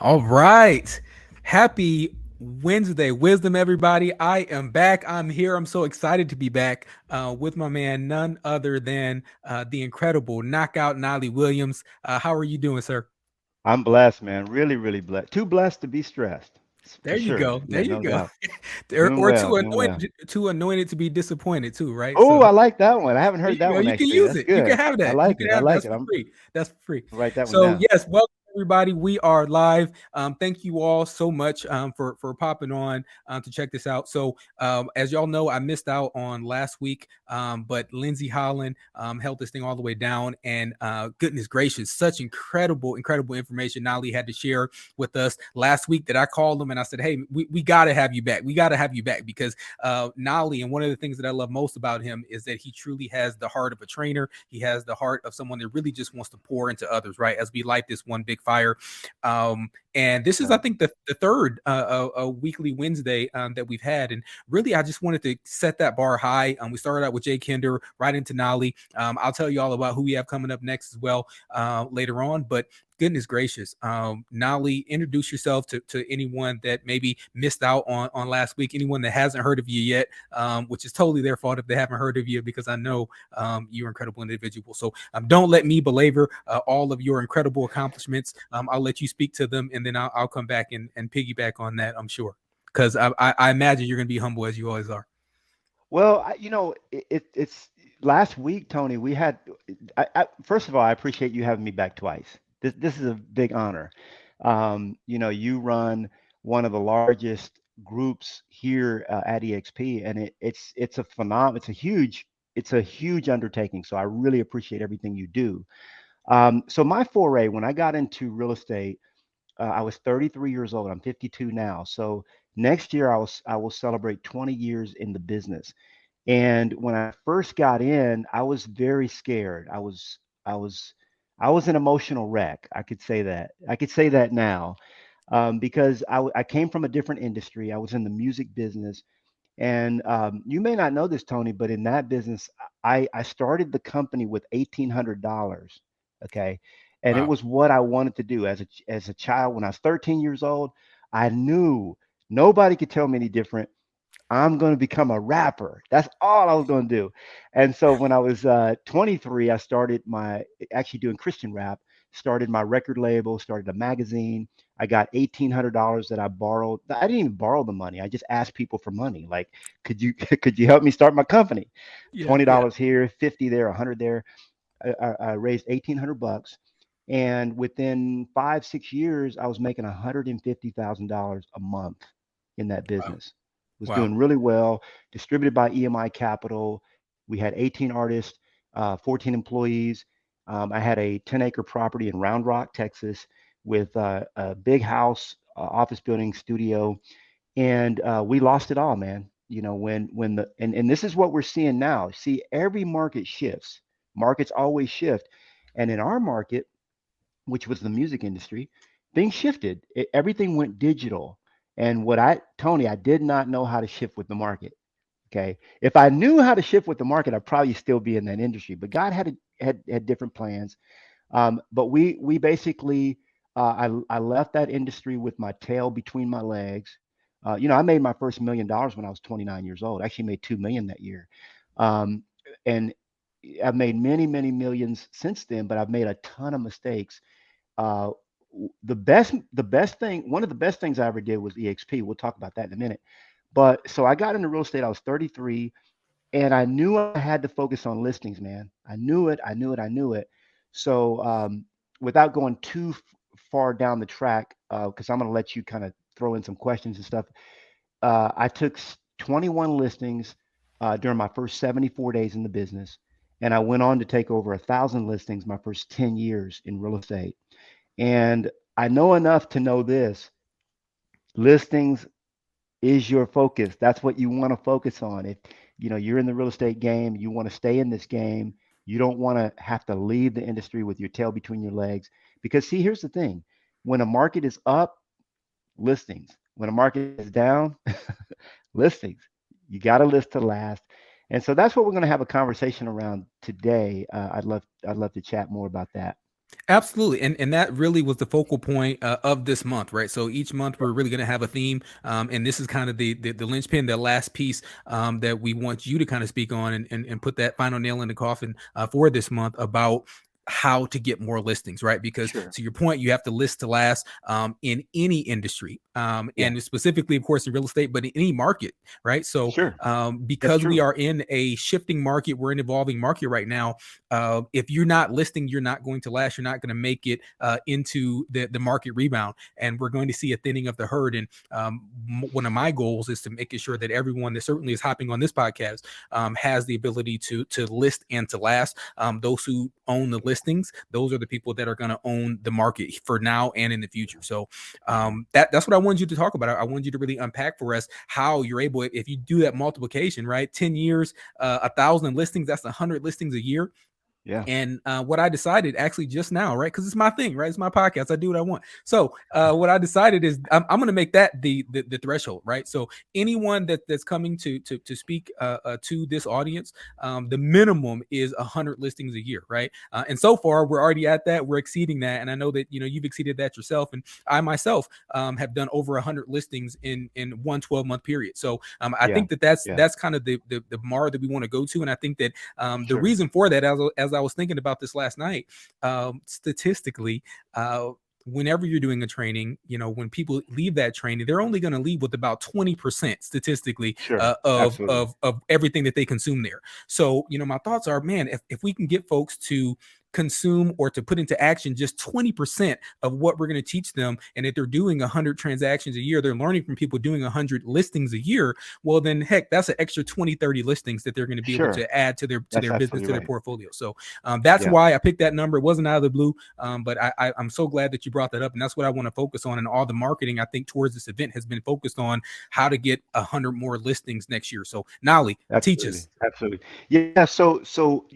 All right. Happy Wednesday, wisdom, everybody. I am back. I'm here. I'm so excited to be back with my man, none other than the incredible knockout Nolly Williams. How are you doing, sir? I'm blessed, man. Really, really blessed. Too blessed to be stressed, There for you sure. go. There Yeah, you no go. doubt. Doing well, doing well. Too anointed to be disappointed, too, right? So Oh, I like that one. I haven't there heard you that go. one You can actually. use That's it. You can good. have I that. You like can it. I have like that's it. for I'm free. That's for free. write that one So down. yes, welcome everybody. We are live. Thank you all so much for popping on to check this out. So as y'all know, I missed out on last week, but Lindsay Holland held this thing all the way down, and goodness gracious, such incredible information Nolly had to share with us last week that I called him and I said, hey, we got to have you back. We got to have you back because Nolly, and one of the things that I love most about him is that he truly has the heart of a trainer. He has the heart of someone that really just wants to pour into others, right? As we light this one big fire. And this is, I Right. think, the third weekly Wednesday that we've had. And really, I just wanted to set that bar high. We started out with Jay Kinder, right into Nolly. I'll tell you all about who we have coming up next as well later on. But goodness gracious, Nolly, introduce yourself to anyone that maybe missed out on last week, anyone that hasn't heard of you yet, which is totally their fault if they haven't heard of you, because I know you're an incredible individual. So don't let me belabor all of your incredible accomplishments. I'll let you speak to them, and then I'll come back and piggyback on that, I'm sure. Because I imagine you're going to be humble as you always are. Well, it's last week, Tony. We had. First of all, I appreciate you having me back twice. This is a big honor. You run one of the largest groups here at EXP, and it's a huge undertaking. So I really appreciate everything you do. So my foray, when I got into real estate, I was 33 years old. I'm 52 now. So next year I will celebrate 20 years in the business. And when I first got in, I was very scared. I was I was an emotional wreck. I could say that. I could say that now, because I came from a different industry. I was in the music business, and you may not know this, Tony, but in that business, I started the company with $1,800. Okay, and it Wow. was what I wanted to do as a child. When I was 13 years old, I knew nobody could tell me any different. I'm going to become a rapper. That's all I was going to do. And so when I was 23, I started actually doing Christian rap, started my record label, started a magazine. I got $1,800 that I borrowed. I didn't even borrow the money. I just asked people for money. Like, could you help me start my company? Yeah, yeah. $20 here, 50 there, 100 there. I raised 1,800 bucks. And within 5, 6 years, I was making $150,000 a month in that Wow. business. Was Wow. doing really well. Distributed by EMI Capital. We had 18 artists, 14 employees. I had a 10-acre property in Round Rock, Texas, with a big house, office building, studio, and we lost it all, man. When the and this is what we're seeing now. See, every market shifts. Markets always shift, and in our market, which was the music industry, things shifted. Everything went digital. And Tony, I did not know how to shift with the market. Okay, if I knew how to shift with the market, I'd probably still be in that industry. But God had different plans. But we basically, I left that industry with my tail between my legs. I made my first $1 million when I was 29 years old. I actually made 2 million that year, and I've made many millions since then. But I've made a ton of mistakes. Uh, the best thing, one of the best things I ever did was EXP. We'll talk about that in a minute. But so I got into real estate. I was 33, and I knew I had to focus on listings, man. I knew it. I knew it. I knew it. So without going too far down the track, because I'm going to let you kind of throw in some questions and stuff. I took 21 listings during my first 74 days in the business, and I went on to take over 1,000 listings my first 10 years in real estate. And I know enough to know this: listings is your focus. That's what you want to focus on. If you're in the real estate game, you want to stay in this game. You don't want to have to leave the industry with your tail between your legs. Because see, here's the thing: when a market is up, listings. When a market is down, listings. You got to list to last. And so that's what we're going to have a conversation around today. I'd love to chat more about that. Absolutely, and that really was the focal point of this month, right? So each month we're really going to have a theme, and this is kind of the linchpin, the last piece that we want you to kind of speak on and put that final nail in the coffin for this month about how to get more listings, right? Because Sure. to your point, you have to list to last in any industry, Yeah. and specifically, of course, in real estate, but in any market, right? So Sure. That's because we true. are in a shifting market, we're in an evolving market right now. If you're not listing, you're not going to last. You're not going to make it into the market rebound, and we're going to see a thinning of the herd. And one of my goals is to making sure that everyone that certainly is hopping on this podcast has the ability to list and to last. Those who own the listings, those are the people that are going to own the market for now and in the future. So that's what I wanted you to talk about. I wanted you to really unpack for us how you're able, if you do that multiplication, right? 10 years, 1,000 listings, that's 100 listings a year. Yeah. And what I decided actually just now, right? Because it's my thing, right? It's my podcast. I do what I want. So what I decided is I'm going to make that the threshold, right? So anyone that's coming to speak to this audience, the minimum is 100 listings a year, right? And so far we're already at that. We're exceeding that, and I know that you've exceeded that yourself, and I myself have done over 100 listings in one 12-month period. So I Yeah. think that that's Yeah. that's kind of the bar that we want to go to, and I think that the Sure. reason for that, as I was thinking about this last night, statistically, uh, whenever you're doing a training, when people leave that training, they're only going to leave with about 20% statistically Sure. Absolutely. of everything that they consume there. So, my thoughts are, man, if we can get folks to consume or to put into action just 20% of what we're going to teach them, and if they're doing 100 transactions a year, they're learning from people doing 100 listings a year, well then heck, that's an extra 20, 30 listings that they're going to be able Sure. to add to That's their business, absolutely to their right. portfolio. So that's Yeah. why I picked that number. It wasn't out of the blue, but I'm so glad that you brought that up, and that's what I want to focus on. And all the marketing I think towards this event has been focused on how to get 100 more listings next year. So Nolly, teach Absolutely. us. Absolutely. Yeah. So,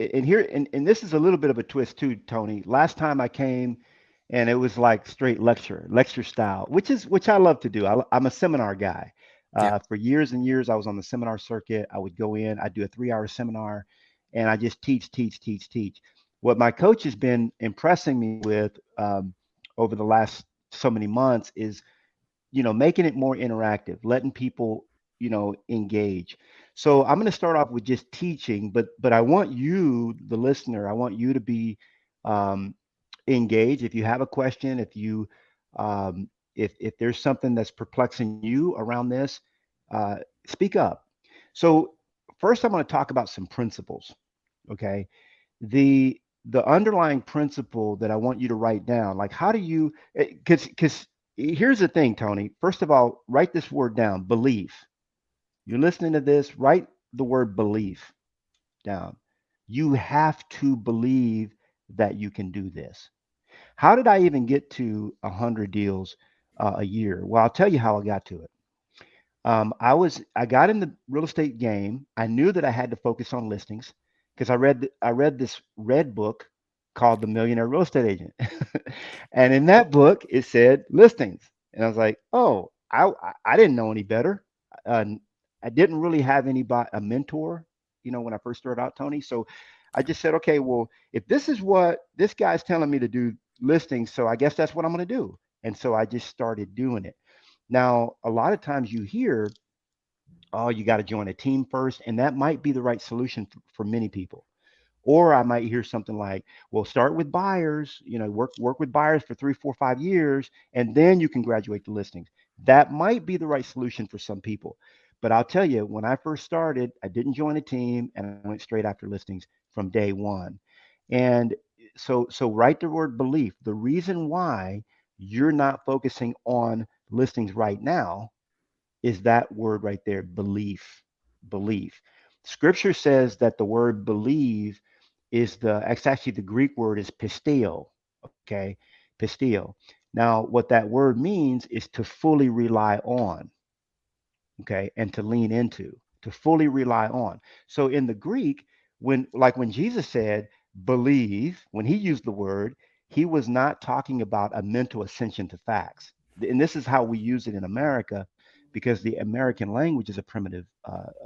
and here, and this is a little bit of a twist too, Tony. Last time I came and it was like straight lecture style, which I love to do. I'm a seminar guy. Yeah. For years and years, I was on the seminar circuit. I would go in, I'd do a 3 hour seminar, and I just teach, teach, teach, teach. What my coach has been impressing me with over the last so many months is making it more interactive, letting people, engage. So I'm going to start off with just teaching, but I want you, the listener, I want you to be um, engaged. If you have a question, um, if there's something that's perplexing you around this, uh, speak up. So first, I'm going to talk about some principles. Okay, the underlying principle that I want you to write down, like how do you, because here's the thing, Tony. First of all, write this word down, belief. You're listening to this, write the word belief down. You have to believe that you can do this. How did I even get to 100 deals a year? Well, I'll tell you how I got to it. I got in the real estate game. I knew that I had to focus on listings because I read this red book called The Millionaire Real Estate Agent, and in that book it said listings, and I was like, oh, I didn't know any better. Uh, I didn't really have anybody a mentor, when I first started out, Tony. So I just said, okay, well, if this is what this guy's telling me to do, listings, so I guess that's what I'm going to do. And so I just started doing it. Now, a lot of times you hear, oh, you got to join a team first, and that might be the right solution for many people. Or I might hear something like, well, start with buyers, work with buyers for 3, 4, 5 years, and then you can graduate to listings. That might be the right solution for some people. But I'll tell you, when I first started, I didn't join a team and I went straight after listings from day one. And so write the word belief. The reason why you're not focusing on listings right now is that word right there, belief. Belief. Scripture says that the word believe it's actually the Greek word is pisteo. Okay, pisteo. Now, what that word means is to fully rely on, okay, and to lean into, to fully rely on. So in the Greek, when Jesus said believe, when he used the word, he was not talking about a mental ascension to facts. And this is how we use it in America because the American language is a primitive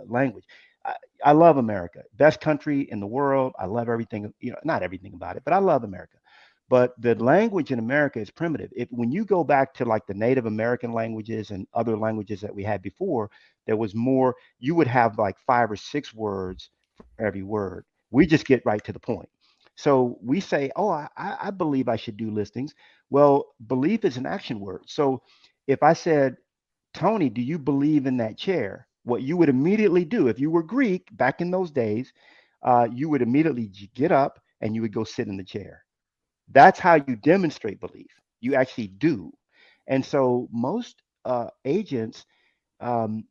language. I, I love America, best country in the world. I love everything, not everything about it, but I love America. But the language in America is primitive. If when you go back to like the Native American languages and other languages that we had before, there was more. You would have like 5 or 6 words for every word. We just get right to the point. So we say, "Oh, I believe I should do listings." Well, belief is an action word. So if I said, "Tony, do you believe in that chair?" What you would immediately do, if you were Greek back in those days, you would immediately get up and you would go sit in the chair. That's how you demonstrate belief. You actually do. And so most agents, um,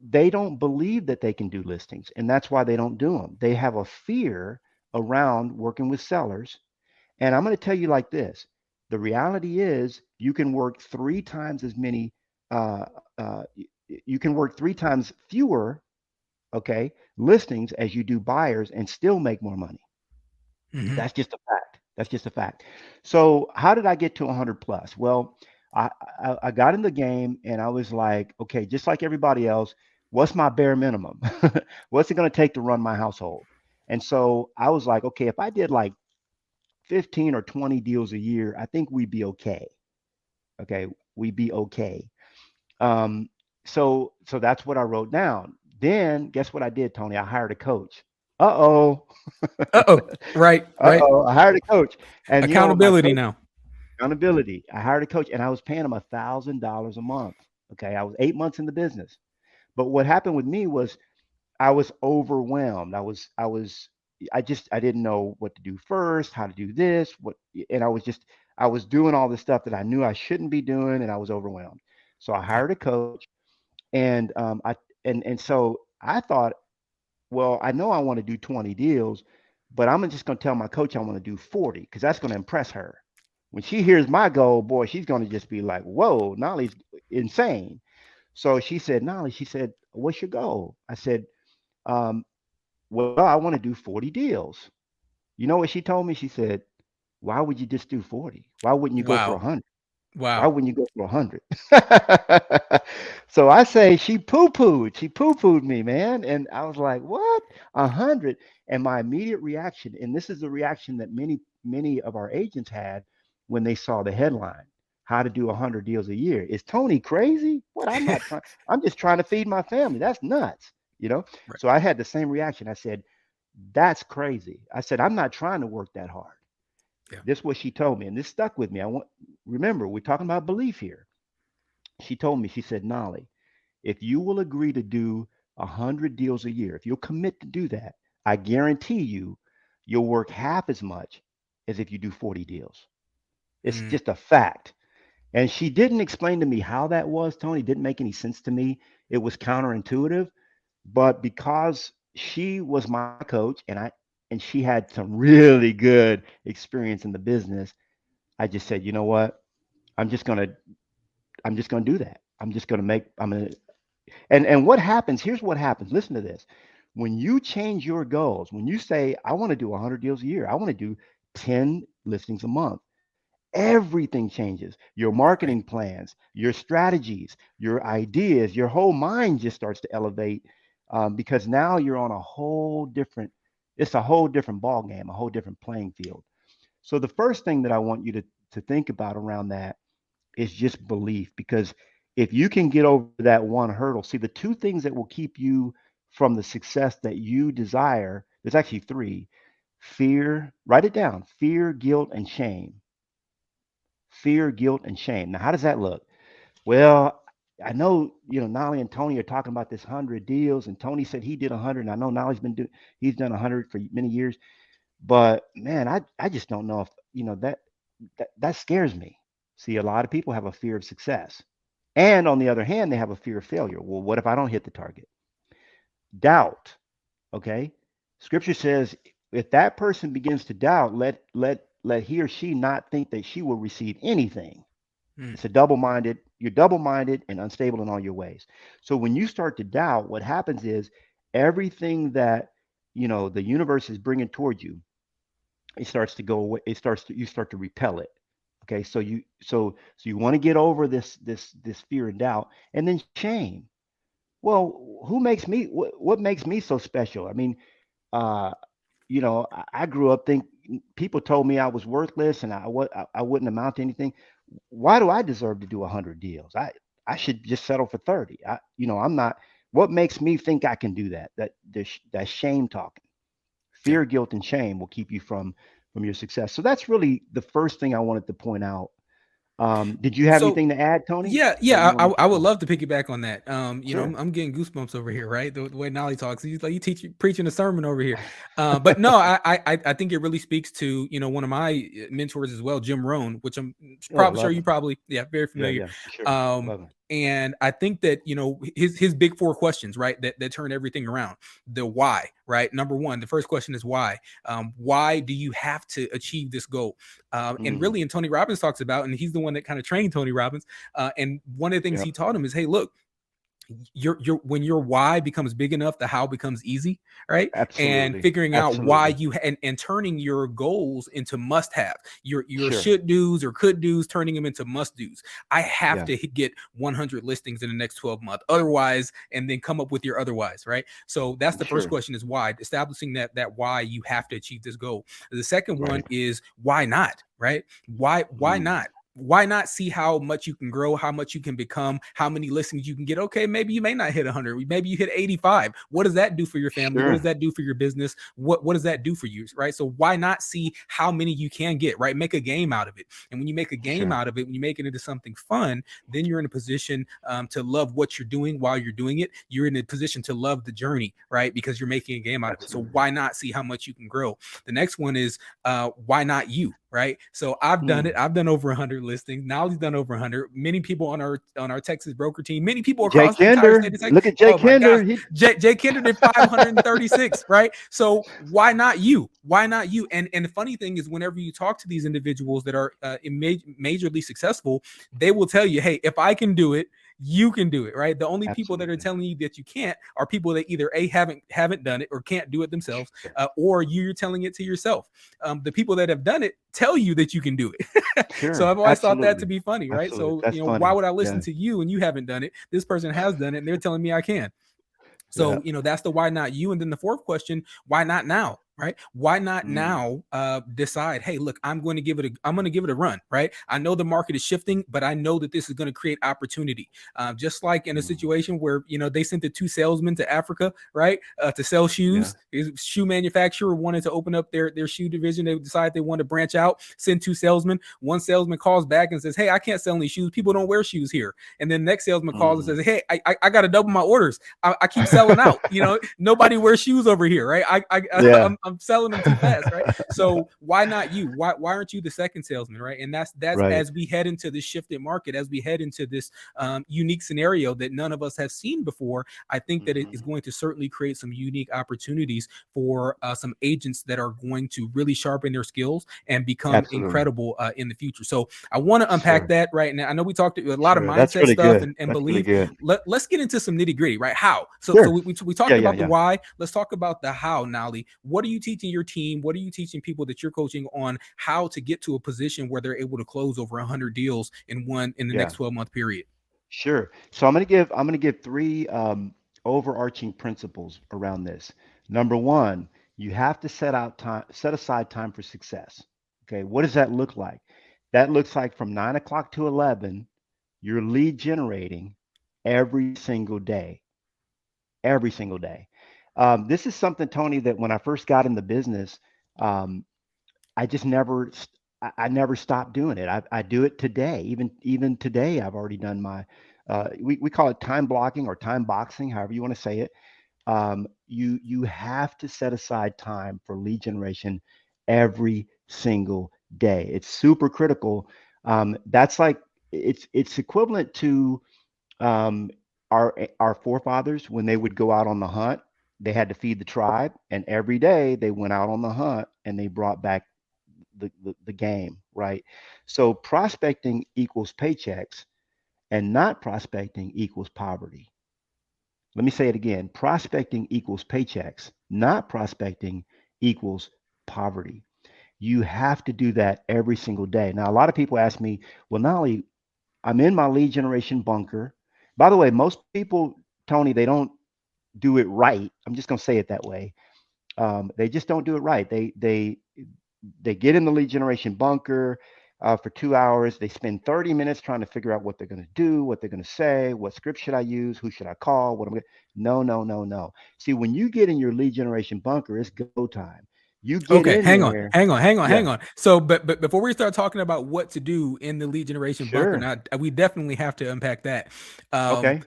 they don't believe that they can do listings, and that's why they don't do them. They have a fear around working with sellers. And I'm going to tell you like this: the reality is, you can work 3 times as many, uh, you can work 3 times fewer, okay, listings as you do buyers and still make more money. Hmm. That's just a fact. That's just a fact. So how did I get to 100 plus? Well, I got in the game and I was like, okay, just like everybody else, what's my bare minimum? What's it going to take to run my household? And so I was like, okay, if I did like 15 or 20 deals a year, I think we'd be okay. Okay, we'd be okay. Um, so that's what I wrote down. Then guess what I did, Tony? I hired a coach. Uh-oh. Uh-oh. Right, right. Uh-oh, I hired a coach. And you know what my Accountability coach, now. accountability. I hired a coach and I was paying him $1,000 a month. Okay. I was 8 months in the business. But what happened with me was I was overwhelmed. I didn't know what to do first, how to do this, and I was doing all this stuff that I knew I shouldn't be doing, and I was overwhelmed. So I Yeah. hired a coach, and so I thought, well, I know I want to do 20 deals, but I'm just going to tell my coach I want to do 40 because that's going to impress her. When she hears my goal, boy, she's going to just be like, whoa, Nolly's insane. So she said, Nolly, she said, what's your goal? I said, um, well, I want to do 40 deals. You know what she told me? She said, why would you just do 40? Why wouldn't you go for Wow. 100? Why Wow. wouldn't you go for 100? So I say she poo pooed. She poo pooed me, man. And I was like, what? 100? And my immediate reaction, and this is the reaction that many of our agents had when they saw the headline, how to do 100 deals a year. Is Tony crazy? What? I'm not trying. I'm just trying to feed my family. That's nuts. You know? Right. So I had the same reaction. I said, that's crazy. I said, I'm not trying to work that hard. Yeah. This is what she told me, and this stuck with me. I want remember, we're talking about belief here. She told me, she said, Nolly, if you will agree to do 100 deals a year, if you'll commit to do that, I guarantee you, you'll work half as much as if you do 40 deals. It's Mm, just a fact. And she didn't explain to me how that was, Tony. It didn't make any sense to me. It was counterintuitive, but because she was my coach and she had some really good experience in the business, I just said, you know what? I'm just gonna I'm just gonna do that. I'm just gonna make I'm gonna and what happens, here's what happens. Listen to this. When you change your goals, when you say, I want to do 100 deals a year, I want to do 10 listings a month, everything changes. Your right. marketing plans, your strategies, your ideas, your whole mind just starts to elevate, because now you're on a whole different, it's a whole different ball game, a whole different playing field. So the first thing that I want you to think about around that is just belief, because if you can get over that one hurdle, see, the two things that will keep you from the success that you desire, there's actually three: fear, write it down, fear, guilt, and shame. Fear, guilt, and shame. Now, how does that look? Well, I know, Nolly and Tony are talking about this 100 deals, and Tony said he did 100, and I know Nolly's he's done 100 for many years. But man, I just don't know if, that scares me. See, a lot of people have a fear of success. And on the other hand, they have a fear of failure. Well, what if I don't hit the target? Doubt. Okay. Scripture says, if that person begins to doubt, let he or she not think that she will receive anything. Mm, It's a double-minded, you're double-minded and unstable in all your ways. So when you start to doubt, what happens is everything that, the universe is bringing towards you, it starts to go away. You start to repel it. Okay, so you want to get over this fear and doubt, and then shame. Well, what makes me so special? I mean, uh, I grew up people told me I was worthless and I wouldn't amount to anything. Why do I deserve to do 100 deals? I should just settle for 30. I'm not. What makes me think I can do that? That shame talking, Yeah. fear, guilt, and shame will keep you from your success. So that's really the first thing I wanted to point out. Did you have So anything to add, Tony, yeah, or yeah, you I, want I me to I keep would going? love to piggyback on that. Sure. I'm getting goosebumps over here, right? The way Nolly talks, he's like you teach preaching a sermon over here. But no, I think it really speaks to one of my mentors as well, Jim Rohn, which I'm Oh, probably sure love you them. probably very Yeah, familiar. yeah, for sure. Um, Love them. and I think that his big four questions, right, that turn everything around. The why, right? Number one, the first question is why. Why do you have to achieve this goal? And Mm, really, and Tony Robbins talks about, and he's the one that kind of trained Tony Robbins. And one of the things yep. he taught him is, hey, look, your when your why becomes big enough, the how becomes easy, right? And Absolutely. figuring out why Absolutely. you and turning your goals into must have, your Sure. should do's or could do's, turning them into must do's. I have Yeah. to get 100 listings in the next 12 months, otherwise, and then come up with your otherwise, right? So that's the first Sure. question: is why. Establishing that why you have to achieve this goal. The second one Right. is why not, right? Why Mm, not? Why not see how much you can grow, how much you can become, how many listings you can get? Okay, maybe you may not hit 100, maybe you hit 85. What does that do for your family? What does sure. that do for your business? What does that do for you, right? So why not see how many you can get, right? Make a game out of it. And when you make a game Sure. out of it, when you make it into something fun, then you're in a position to love what you're doing while you're doing it. You're in a position to love the journey, right? Because you're making a game out of it. So Absolutely. why not see how much you can grow? The next one is why not you, right? So I've done it. Mm. I've done over 100 listings. Now he's done over 100. Many people on our Texas broker team, many people Jake across the entire state Kinder. of Texas. Look at Oh Jake my gosh, Kinder. Jay Kinder did 536, right? So why not you? Why not you? And the funny thing is, whenever you talk to these individuals that are majorly successful, they will tell you, hey, if I can do it, you can do it, right? The only people that are Absolutely. telling you that you can't are people that either haven't done it or can't do it themselves, Sure. or you're telling it to yourself. The people that have done it tell you that you can do it. So Sure. I've always thought that to Absolutely. be funny, right? Absolutely. So That's why funny. would I listen Yeah. to you and you haven't done it? This person has done it, and they're telling me I can. Yeah. So, that's the why not you. And then the fourth question, why not now? Right? Why not Mm, now decide, hey, look, I'm going to give it a run, right? I know the market is shifting, but I know that this is going to create opportunity. Just like in a mm, situation where, they sent the two salesmen to Africa, right? To sell yeah. shoes. His shoe manufacturer wanted to open up their shoe division. They decided they want to branch out, send two salesmen. One salesman calls back and says, hey, I can't sell any shoes. People don't wear shoes here. And then the next salesman calls and Mm. says, hey, I got to double my orders. I keep selling out. Nobody wears shoes over here, right? Yeah. I'm selling them too fast, right? So why not you? Why aren't you the second salesman, right? And that's Right. as we head into this shifted market, as we head into this unique scenario that none of us have seen before. I think that it is Hmm. going to certainly create some unique opportunities for some agents that are going to really sharpen their skills and become Absolutely. incredible in the future. So I want to unpack Sure. that right now. I know we talked a lot of Sure. That's mindset really stuff good. and That's really belief. good. Let's get into some nitty gritty, right? How? So Sure. we Yeah. talked Yeah. about the Yeah. why. Let's talk about the how, Nali. What are you teaching your team? What are you teaching people that you're coaching on how to get to a position where they're able to close over 100 deals in the Yeah. next 12-month period? Sure. So I'm going to give three overarching principles around this. Number one, you have to set aside time for success. Okay. What does that look like? That looks like from 9 o'clock to 11, you're lead generating every single day. Every single day. This is something, Tony, that when I first got in the business, um, I just never, I never stopped doing it. I do it today. Even today, I've already done my, we call it time blocking or time boxing, however you want to say it. You have to set aside time for lead generation every single day. It's super critical. That's like it's equivalent to um, our forefathers when they would go out on the hunt. They had to feed the tribe, and every day they went out on the hunt and they brought back the game, right? So prospecting equals paychecks, and not prospecting equals poverty. Let me say it again. Prospecting equals paychecks, not prospecting equals poverty. You have to do that every single day. Now, a lot of people ask me, well, not only I'm in my lead generation bunker. By the way, most people, Tony, they don't do it right. I'm just going to say it that way. They just don't do it right. They they get in the lead generation bunker for 2 hours. They spend 30 minutes trying to figure out what they're going to do, what they're going to say, what script should I use, who should I call, what I'm going to. No, no, no, no. See, when you get in your lead generation bunker, it's go time. You get Okay, in there. hang Yeah, on. So, but before we start talking about what to do in the lead generation bunker, sure. now we definitely have to unpack that. Um, Okay.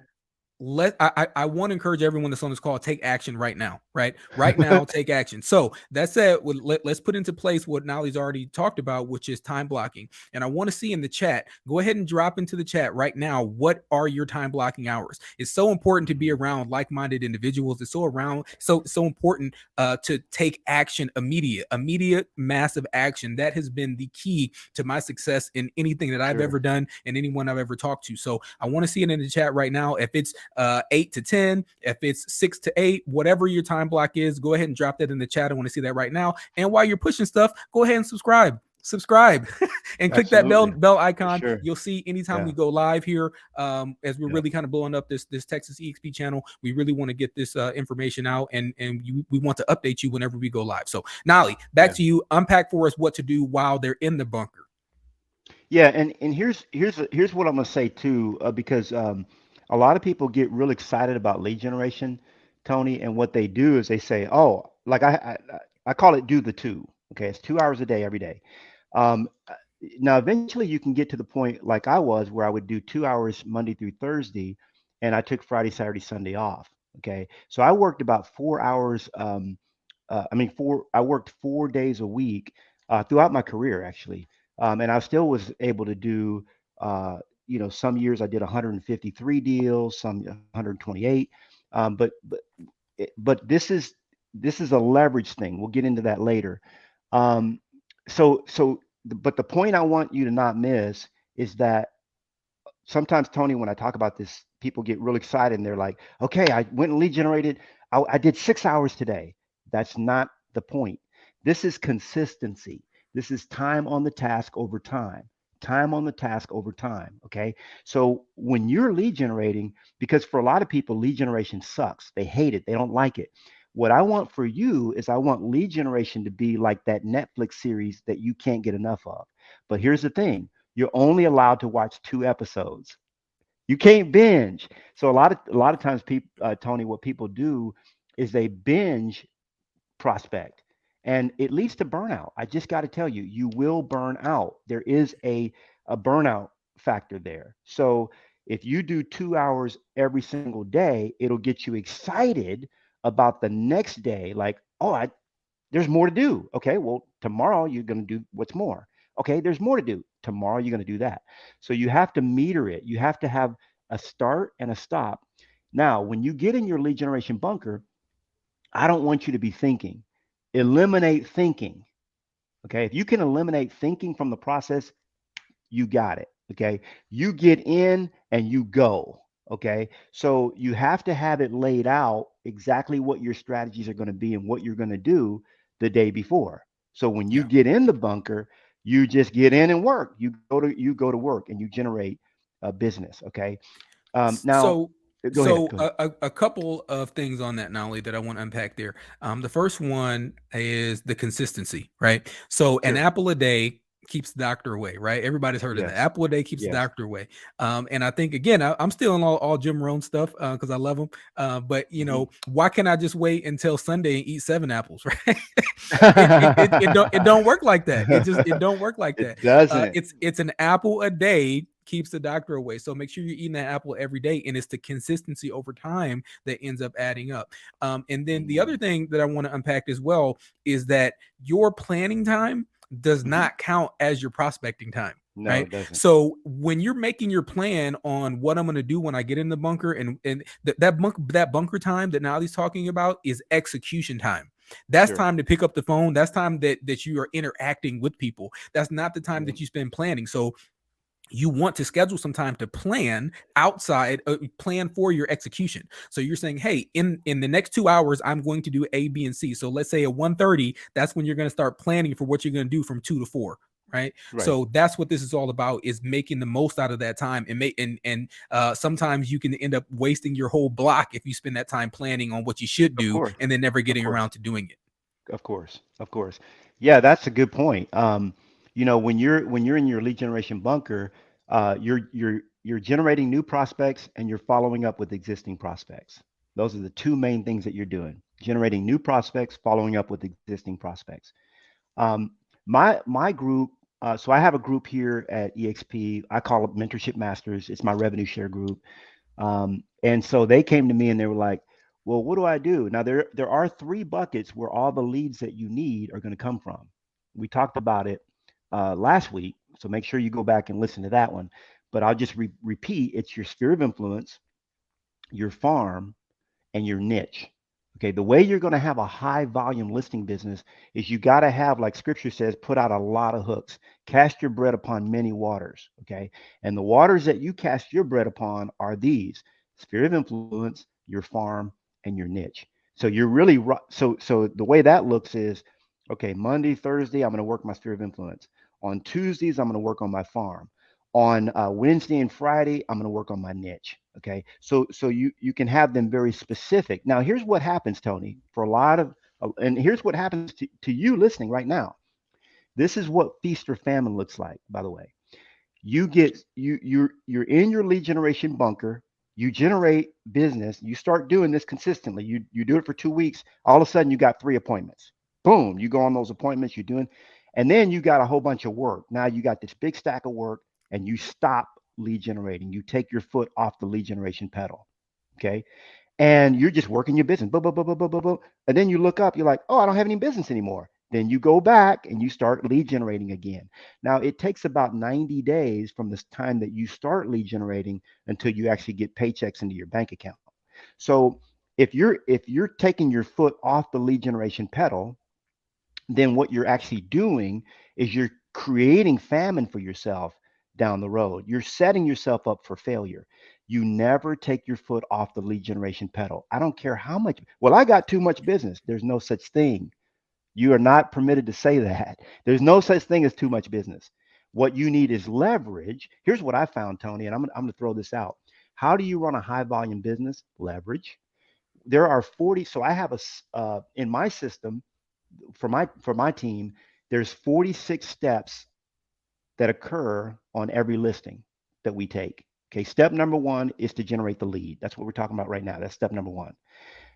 I want to encourage everyone that's on this call, take action right now, right now, take action. So that said, let's put into place what Nolly's already talked about, which is time blocking. And I want to see in the chat, go ahead and drop into the chat right now, what are your time blocking hours? It's so important to be Mhm. around like-minded individuals. It's so important to take action, immediate massive action. That has been the key to my success in anything that I've Sure. ever done and anyone I've ever talked to. So I want to see it in the chat right now. If it's 8 to 10, if it's 6 to 8, whatever your time block is, go ahead and drop that in the chat. I want to see that right now. And while you're pushing stuff, go ahead and subscribe and click that Absolutely. bell For icon. sure. You'll see anytime we Yeah. go live here, as we're Yeah. really kind of blowing up this Texas EXP channel. We really want to get this information out, and we want to update you whenever we go live. So Nolly, back Yeah. to you. Unpack for us what to do while they're in the bunker. Yeah, and here's what I'm gonna say too, because a lot of people get real excited about lead generation, Tony, and what they do is they say, oh, like I call it do the two. Okay, it's 2 hours a day every day. Now eventually you can get to the point like I was where I would do 2 hours Monday through Thursday, and I took Friday, Saturday, Sunday off. Okay, so I worked about 4 hours. I mean, I worked 4 days a week throughout my career actually, and I still was able to do. Some years I did 153 deals, some 128. But this is a leverage thing. We'll get into that later. Um, but the point I want you to not miss is that sometimes, Tony, when I talk about this, people get real excited and they're like, okay, I went and lead generated. I did 6 hours today. That's not the point. This is consistency. This is time on the task over time. Time on the task over time. Okay. So when you're lead generating, because for a lot of people, lead generation sucks. They hate it. They don't like it. What I want for you is I want lead generation to be like that Netflix series that you can't get enough of. But here's the thing, you're only allowed to watch 2 episodes. You can't binge. So a lot of times, people, Tony, what people do is they binge prospect, and it leads to burnout. I just got to tell you, you will burn out. There is a burnout factor there. So if you do 2 hours every single day, it'll get you excited about the next day. Like, oh, there's more to do. Okay, well, tomorrow you're going to do what's more. Okay, there's more to do. Tomorrow you're going to do that. So you have to meter it. You have to have a start and a stop. Now, when you get in your lead generation bunker, I don't want you to be thinking. Eliminate thinking. Okay, if you can eliminate thinking from the process, you got it. Okay. You get in and you go. Okay. So you have to have it laid out exactly what your strategies are going to be and what you're going to do the day before. So when you Yeah. get in the bunker, you just get in and work. You go to work and you generate a business. Okay. Now, So go ahead. Go ahead. a couple of things on that, Nolly, that I want to unpack there. The first one is the consistency, right? So an Sure. apple a day keeps the doctor away, right? Everybody's heard of that. Yes. Apple a day keeps the Yes. doctor away. And I think again, I'm still on all Jim Rohn stuff because I love him. But Hmm. why can't I just wait until Sunday and eat 7 apples, right? It don't work like that. It don't work like that. It doesn't. It's an apple a day keeps the doctor away. So make sure you're eating that apple every day, and it's the consistency over time that ends up adding up. And then the other Hmm. thing that I want to unpack as well is that your planning time does Hmm. not count as your prospecting time. No, Right. it doesn't. So when you're making your plan on what I'm going to do when I get in the bunker, and that bunker time that Nali's talking about is execution time. That's Sure. time to pick up the phone. That's time that you are interacting with people. That's not the time Yeah. that you spend planning. So you want to schedule some time to plan outside, plan for your execution. So you're saying, hey, in the next 2 hours I'm going to do A, B, and C. So let's say at 1:30, that's when you're going to start planning for what you're going to do from 2 to 4. Right. Right. So that's what this is all about, is making the most out of that time, and sometimes you can end up wasting your whole block if you spend that time planning on what you should Of do course. and then never Of getting course. around to doing it. Of course. Of course. Yeah, that's a good point. When you're in your lead generation bunker, you're generating new prospects and you're following up with existing prospects. Those are the two main things that you're doing: generating new prospects, following up with existing prospects. Um, my group. So I have a group here at EXP. I call it Mentorship Masters. It's my revenue share group. And so they came to me and they were like, well, what do I do? Now, there are three buckets where all the leads that you need are going to come from. We talked about it last week. So make sure you go back and listen to that one. But I'll just repeat, it's your sphere of influence, your farm, and your niche. Okay, the way you're going to have a high volume listing business is you got to have, like scripture says, put out a lot of hooks. Cast your bread upon many waters. Okay, and the waters that you cast your bread upon are these: sphere of influence, your farm, and your niche. So you're really so the way that looks is, okay, Monday, Thursday, I'm going to work my sphere of influence. On Tuesdays, I'm going to work on my farm. On Wednesday and Friday, I'm going to work on my niche. Okay, so you can have them very specific. Now, here's what happens, Tony, for a lot of, and here's what happens to you listening right now. This is what feast or famine looks like, by the way. You're in your lead generation bunker. You generate business. You start doing this consistently. You do it for 2 weeks. All of a sudden, you got 3 appointments. Boom! You go on those appointments. You're doing, and then you got a whole bunch of work. Now you got this big stack of work, and you stop lead generating. You take your foot off the lead generation pedal. Okay, and you're just working your business, blah, blah, blah, blah, blah, blah, blah. And then you look up, you're like, oh, I don't have any business anymore. Then you go back and you start lead generating again. Now, it takes about 90 days from the time that you start lead generating until you actually get paychecks into your bank account. So if you're taking your foot off the lead generation pedal, then what you're actually doing is you're creating famine for yourself down the road. You're setting yourself up for failure. You never take your foot off the lead generation pedal. I don't care how much, well, I got too much business. There's no such thing. You are not permitted to say that. There's no such thing as too much business. What you need is leverage. Here's what I found, Tony, and I'm going to throw this out. How do you run a high volume business? Leverage. There are 40. So I have in my system, for my team, there's 46 steps that occur on every listing that we take. Okay, step number one is to generate the lead. That's what we're talking about right now. That's step number one.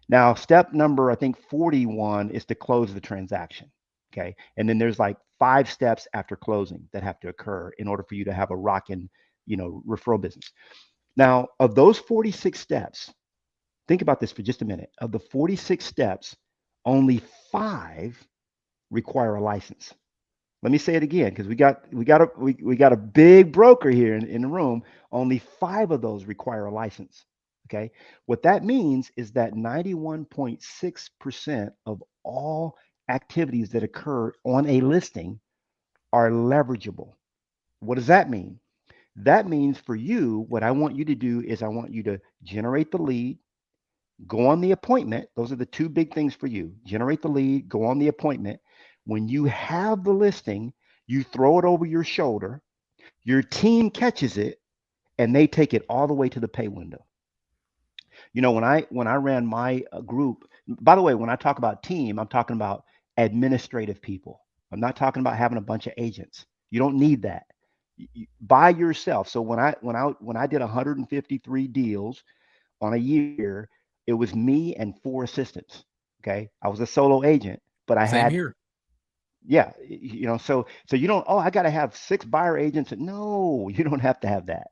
Now, step number, I think 41 is to close the transaction. Okay, and then there's like 5 steps after closing that have to occur in order for you to have a rocking, referral business. Now, of those 46 steps, think about this for just a minute. Of the 46 steps, only 5 require a license. Let me say it again, because we got a big broker here in the room. Only 5 of those require a license. Okay, what that means is that 91.6% of all activities that occur on a listing are leverageable. What does that mean? That means for you, what I want you to do is I want you to generate the lead, go on the appointment. Those are the two big things for you: generate the lead, go on the appointment. When you have the listing, you throw it over your shoulder, your team catches it, and they take it all the way to the pay window. When I ran my group, by the way, when I talk about team, I'm talking about administrative people. I'm not talking about having a bunch of agents. You don't need that. By yourself. So when I did 153 deals on a year, it was me and 4 assistants. Okay, I was a solo agent, but I Same had, here. yeah, so you don't, oh, I got to have 6 buyer agents. No, you don't have to have that.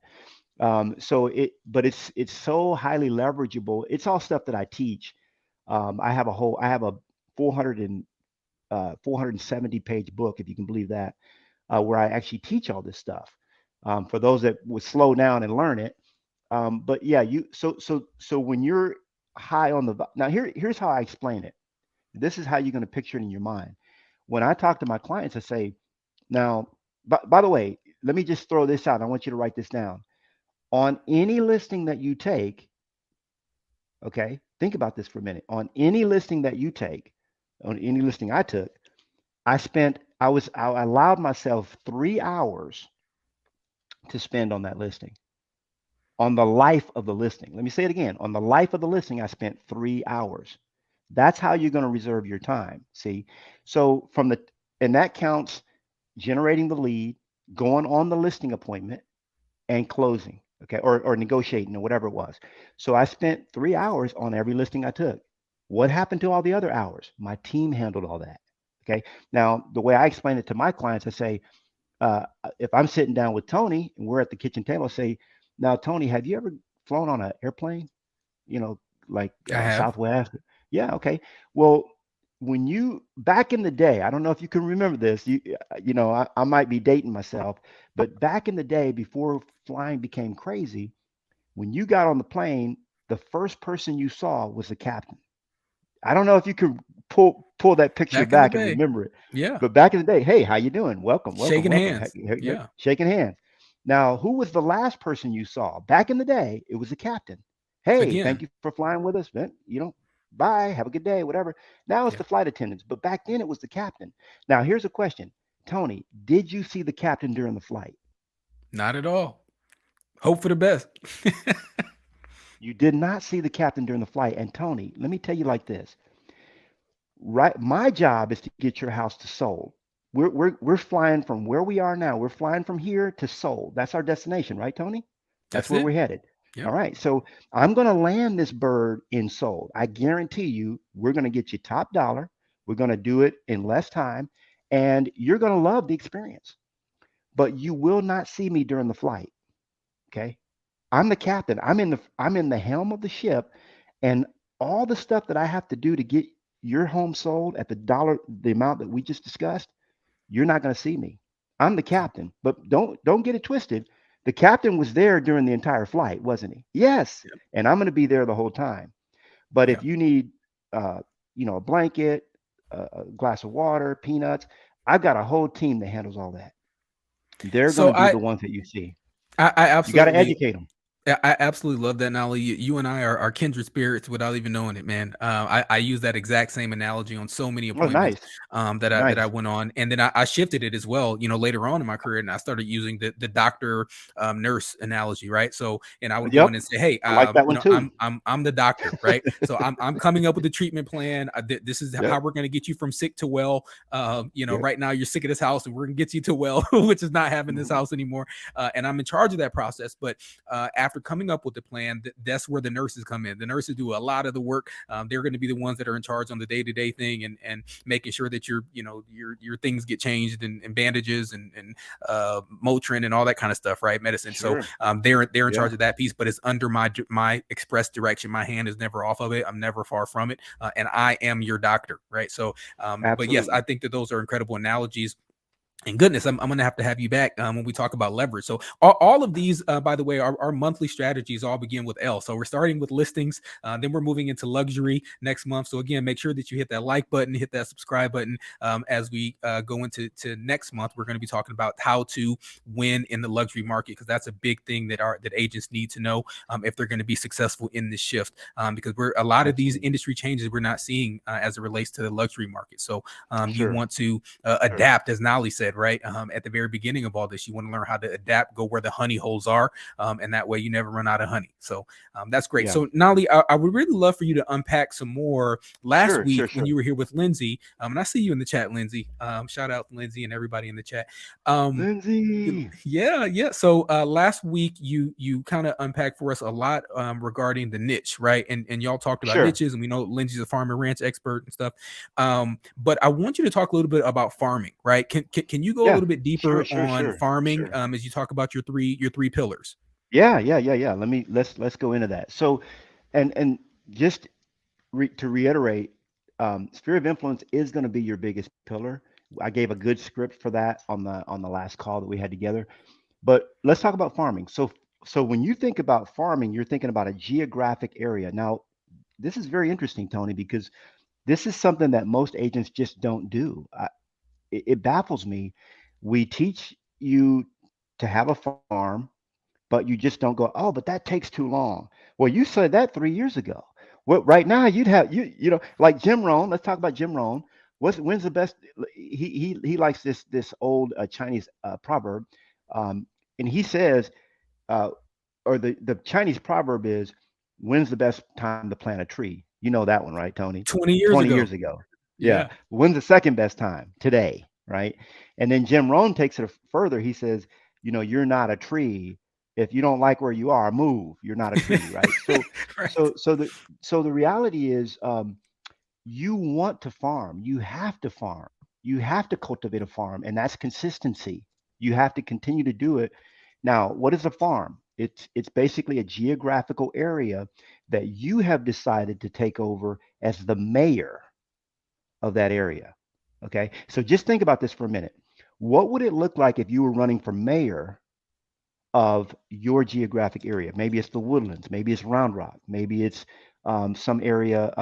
But it's so highly leverageable. It's all stuff that I teach. I have a 400 and 470 page book, if you can believe that, where I actually teach all this stuff, for those that would slow down and learn it. But yeah, so when you're high on now, here's how I explain it. This is how you're going to picture it in your mind. When I talk to my clients, I say, now, by the way, let me just throw this out. I want you to write this down. On any listing that you take, okay, think about this for a minute. On any listing that you take, on any listing I took, I allowed myself 3 hours to spend on that listing. On the life of the listing. Let me say it again. On the life of the listing, I spent 3 hours. That's how you're going to reserve your time. See, so And that counts generating the lead, going on the listing appointment, and closing, okay, or negotiating or whatever it was. So I spent 3 hours on every listing I took. What happened to all the other hours? My team handled all that. Okay. Now, the way I explain it to my clients, I say, if I'm sitting down with Tony and we're at the kitchen table, I say, now, Tony, have you ever flown on an airplane? You know, like I have. Southwest? Yeah. Okay. Well, when you back in the day, I don't know if you can remember this. I might be dating myself, but back in the day before flying became crazy, when you got on the plane, the first person you saw was the captain. I don't know if you can pull that picture Back in the back and day. remember it, Yeah. but back in the day, hey, how you doing? Welcome, welcome, Shaking welcome. Hey, hands. hey, hey, Yeah. shaking hands. Now, who was the last person you saw back in the day? It was the captain. Hey, thank Again. you for flying with us. Man. Bye. Have a good day. Whatever. Now it's Yeah. the flight attendants, but back then it was the captain. Now here's a question, Tony. Did you see the captain during the flight? Not at all. Hope for the best. You did not see the captain during the flight. And Tony, let me tell you like this. Right, my job is to get your house to sold. We're flying from where we are now. We're flying from here to sold. That's our destination, right, Tony? That's That's where it. we're headed. All Yep. right. So I'm going to land this bird in sold. I guarantee you, we're going to get you top dollar. We're going to do it in less time, and you're going to love the experience. But you will not see me during the flight. Okay. I'm the captain. I'm in the helm of the ship, and all the stuff that I have to do to get your home sold at the amount that we just discussed, you're not going to see me. I'm the captain, but don't get it twisted. The captain was there during the entire flight, wasn't he? Yes, Yep. and I'm going to be there the whole time. But Yeah. if you need, uh, a blanket, a glass of water, peanuts, I've got a whole team that handles all that. They're going So to be the ones that you see. I You got to absolutely educate them. I absolutely love that, Nolly. You and I are kindred spirits without even knowing it, man. I use that exact same analogy on so many Oh, appointments nice, that I nice. went on, and then I shifted it as well. Later on in my career, and I started using the doctor nurse analogy, right? So, and I would go in Yep, and say, hey, I like that one too. I'm the doctor, right? So I'm coming up with a treatment plan. This is how Yep, we're going to get you from sick to well. yep. Right now you're sick of this house, and we're going to get you to well, which is not having this Mhm. house anymore. And I'm in charge of that process, but after coming up with the plan, that's where the nurses come in. The nurses do a lot of the work. They're going to be the ones that are in charge on the day-to-day thing, and making sure that your things get changed, and bandages, and Motrin and all that kind of stuff, right? Medicine. So Sure. they're in Yeah, charge of that piece, but it's under my express direction. My hand is never off of it. I'm never far from it, and I am your doctor, right? So, but yes, I absolutely. think that those are incredible analogies. And goodness, I'm going to have you back when we talk about leverage. So all of these, by the way, our monthly strategies all begin with L. So we're starting with listings, then we're moving into luxury next month. So again, make sure that you hit that like button, hit that subscribe button. As we go into next month, we're going to be talking about how to win in the luxury market, because that's a big thing that agents need to know if they're going to be successful in this shift. Because we're a lot of these Absolutely. industry changes we're not seeing as it relates to the luxury market. So you Sure. want to Sure. adapt, as Nali said, right? At the very beginning of all this, you want to learn how to adapt, go where the honey holes are, and that way you never run out of honey. So that's great. Yeah. So Nali, I would really love for you to unpack some more. Last Sure. week Sure. when Sure. you were here with Lindsay, and I see you in the chat, Lindsay. Shout out to Lindsay and everybody in the chat. Um, Lindsay. yeah. So last week you kind of unpacked for us a lot regarding the niche, right? And y'all talked about Sure. niches, and we know Lindsay's a farm and ranch expert and stuff. But I want you to talk a little bit about farming, right? Can you go a Yeah. little bit Sure. deeper Sure. on Sure. farming Sure. as you talk about your three pillars? Yeah. Yeah. Yeah. Yeah. Let's go into that. So, and just to reiterate, sphere of influence is going to be your biggest pillar. I gave a good script for that on the last call that we had together. But let's talk about farming. So when you think about farming, you're thinking about a geographic area. Now, this is very interesting, Tony, because this is something that most agents just don't do. It baffles me. We teach you to have a farm, but you just don't go, oh, but that takes too long. Well, you said that 3 years ago. Well, right now you'd have like Jim Rohn. Let's talk about Jim Rohn. When's the best? He likes this old Chinese proverb, and he says, uh, or the Chinese proverb is, when's the best time to plant a tree? You know that one, right, Tony? 20 years 20 years ago. ago. Yeah. Yeah. When's the second best time? Today. right? And then Jim Rohn takes it further. He says, you're not a tree. If you don't like where you are, move. You're not a tree, right? So, Right. so, so the so the reality is, you want to farm. You have to farm. You have to cultivate a farm, and that's consistency. You have to continue to do it. Now, what is a farm? It's basically a geographical area that you have decided to take over as the mayor of that area. Okay, so just think about this for a minute. What would it look like if you were running for mayor of your geographic area? Maybe it's the Woodlands, maybe it's Round Rock, maybe it's some area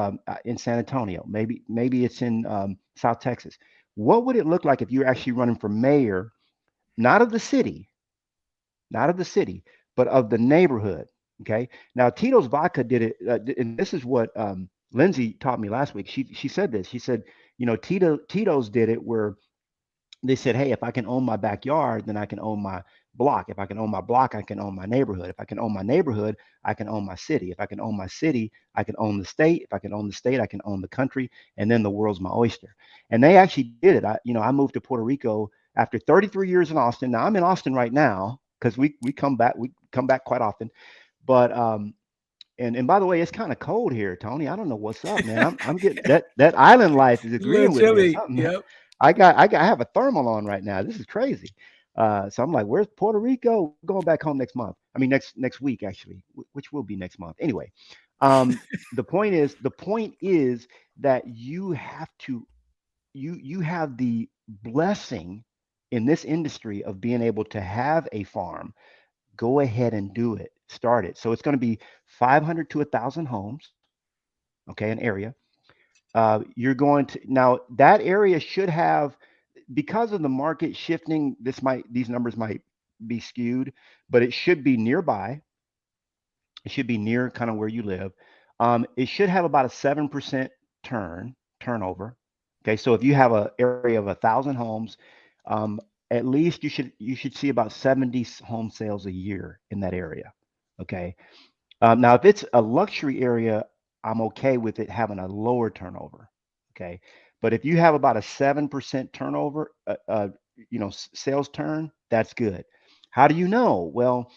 in San Antonio, maybe it's in South Texas. What would it look like if you're actually running for mayor, not of the city, not of the city, but of the neighborhood? Okay. Now Tito's Vodka did it, and this is what Lindsay taught me last week. She said this. She said, Tito's did it where they said, hey, if I can own my backyard, then I can own my block. If I can own my block, I can own my neighborhood. If I can own my neighborhood, I can own my city. If I can own my city, I can own the state. If I can own the state, I can own the country, and then the world's my oyster. And they actually did it. I moved to Puerto Rico after 33 years in Austin. Now I'm in Austin right now because we come back quite often. But and by the way, it's kind of cold here, Tony. I don't know what's up, man. I'm getting that island life is A little agreeing with me or chilly. something. Yep. I have a thermal on right now. This is crazy. So I'm like, where's Puerto Rico? We're going back home next month. I mean, next week actually, which will be next month. Anyway, um, the point is that you have the blessing in this industry of being able to have a farm. Go ahead and do it. Start it. So it's going to be 500 to 1,000 homes. Okay, an area. You're going to now that area should have, because of the market shifting, these numbers might be skewed, but it should be nearby. It should be near kind of where you live. It should have about a 7% turnover. Okay, so if you have an area of 1,000 homes, um, at least you should see about 70 home sales a year in that area. Okay, now if it's a luxury area, I'm okay with it having a lower turnover. Okay, but if you have about a 7% turnover, sales turn, that's good. How do you know? Well,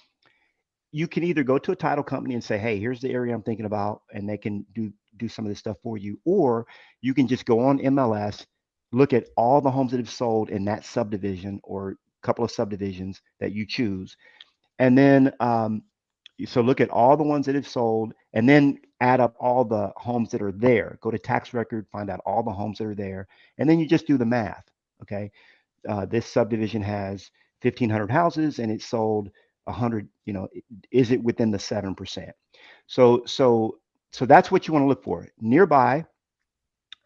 you can either go to a title company and say, "Hey, here's the area I'm thinking about," and they can do some of this stuff for you, or you can just go on MLS, look at all the homes that have sold in that subdivision or a couple of subdivisions that you choose, and then so look at all the ones that have sold, and then add up all the homes that are there. Go to tax record, find out all the homes that are there, and then you just do the math. Okay, this subdivision has 1,500 houses and it sold 100. Is it within the 7%? So that's what you want to look for. Nearby,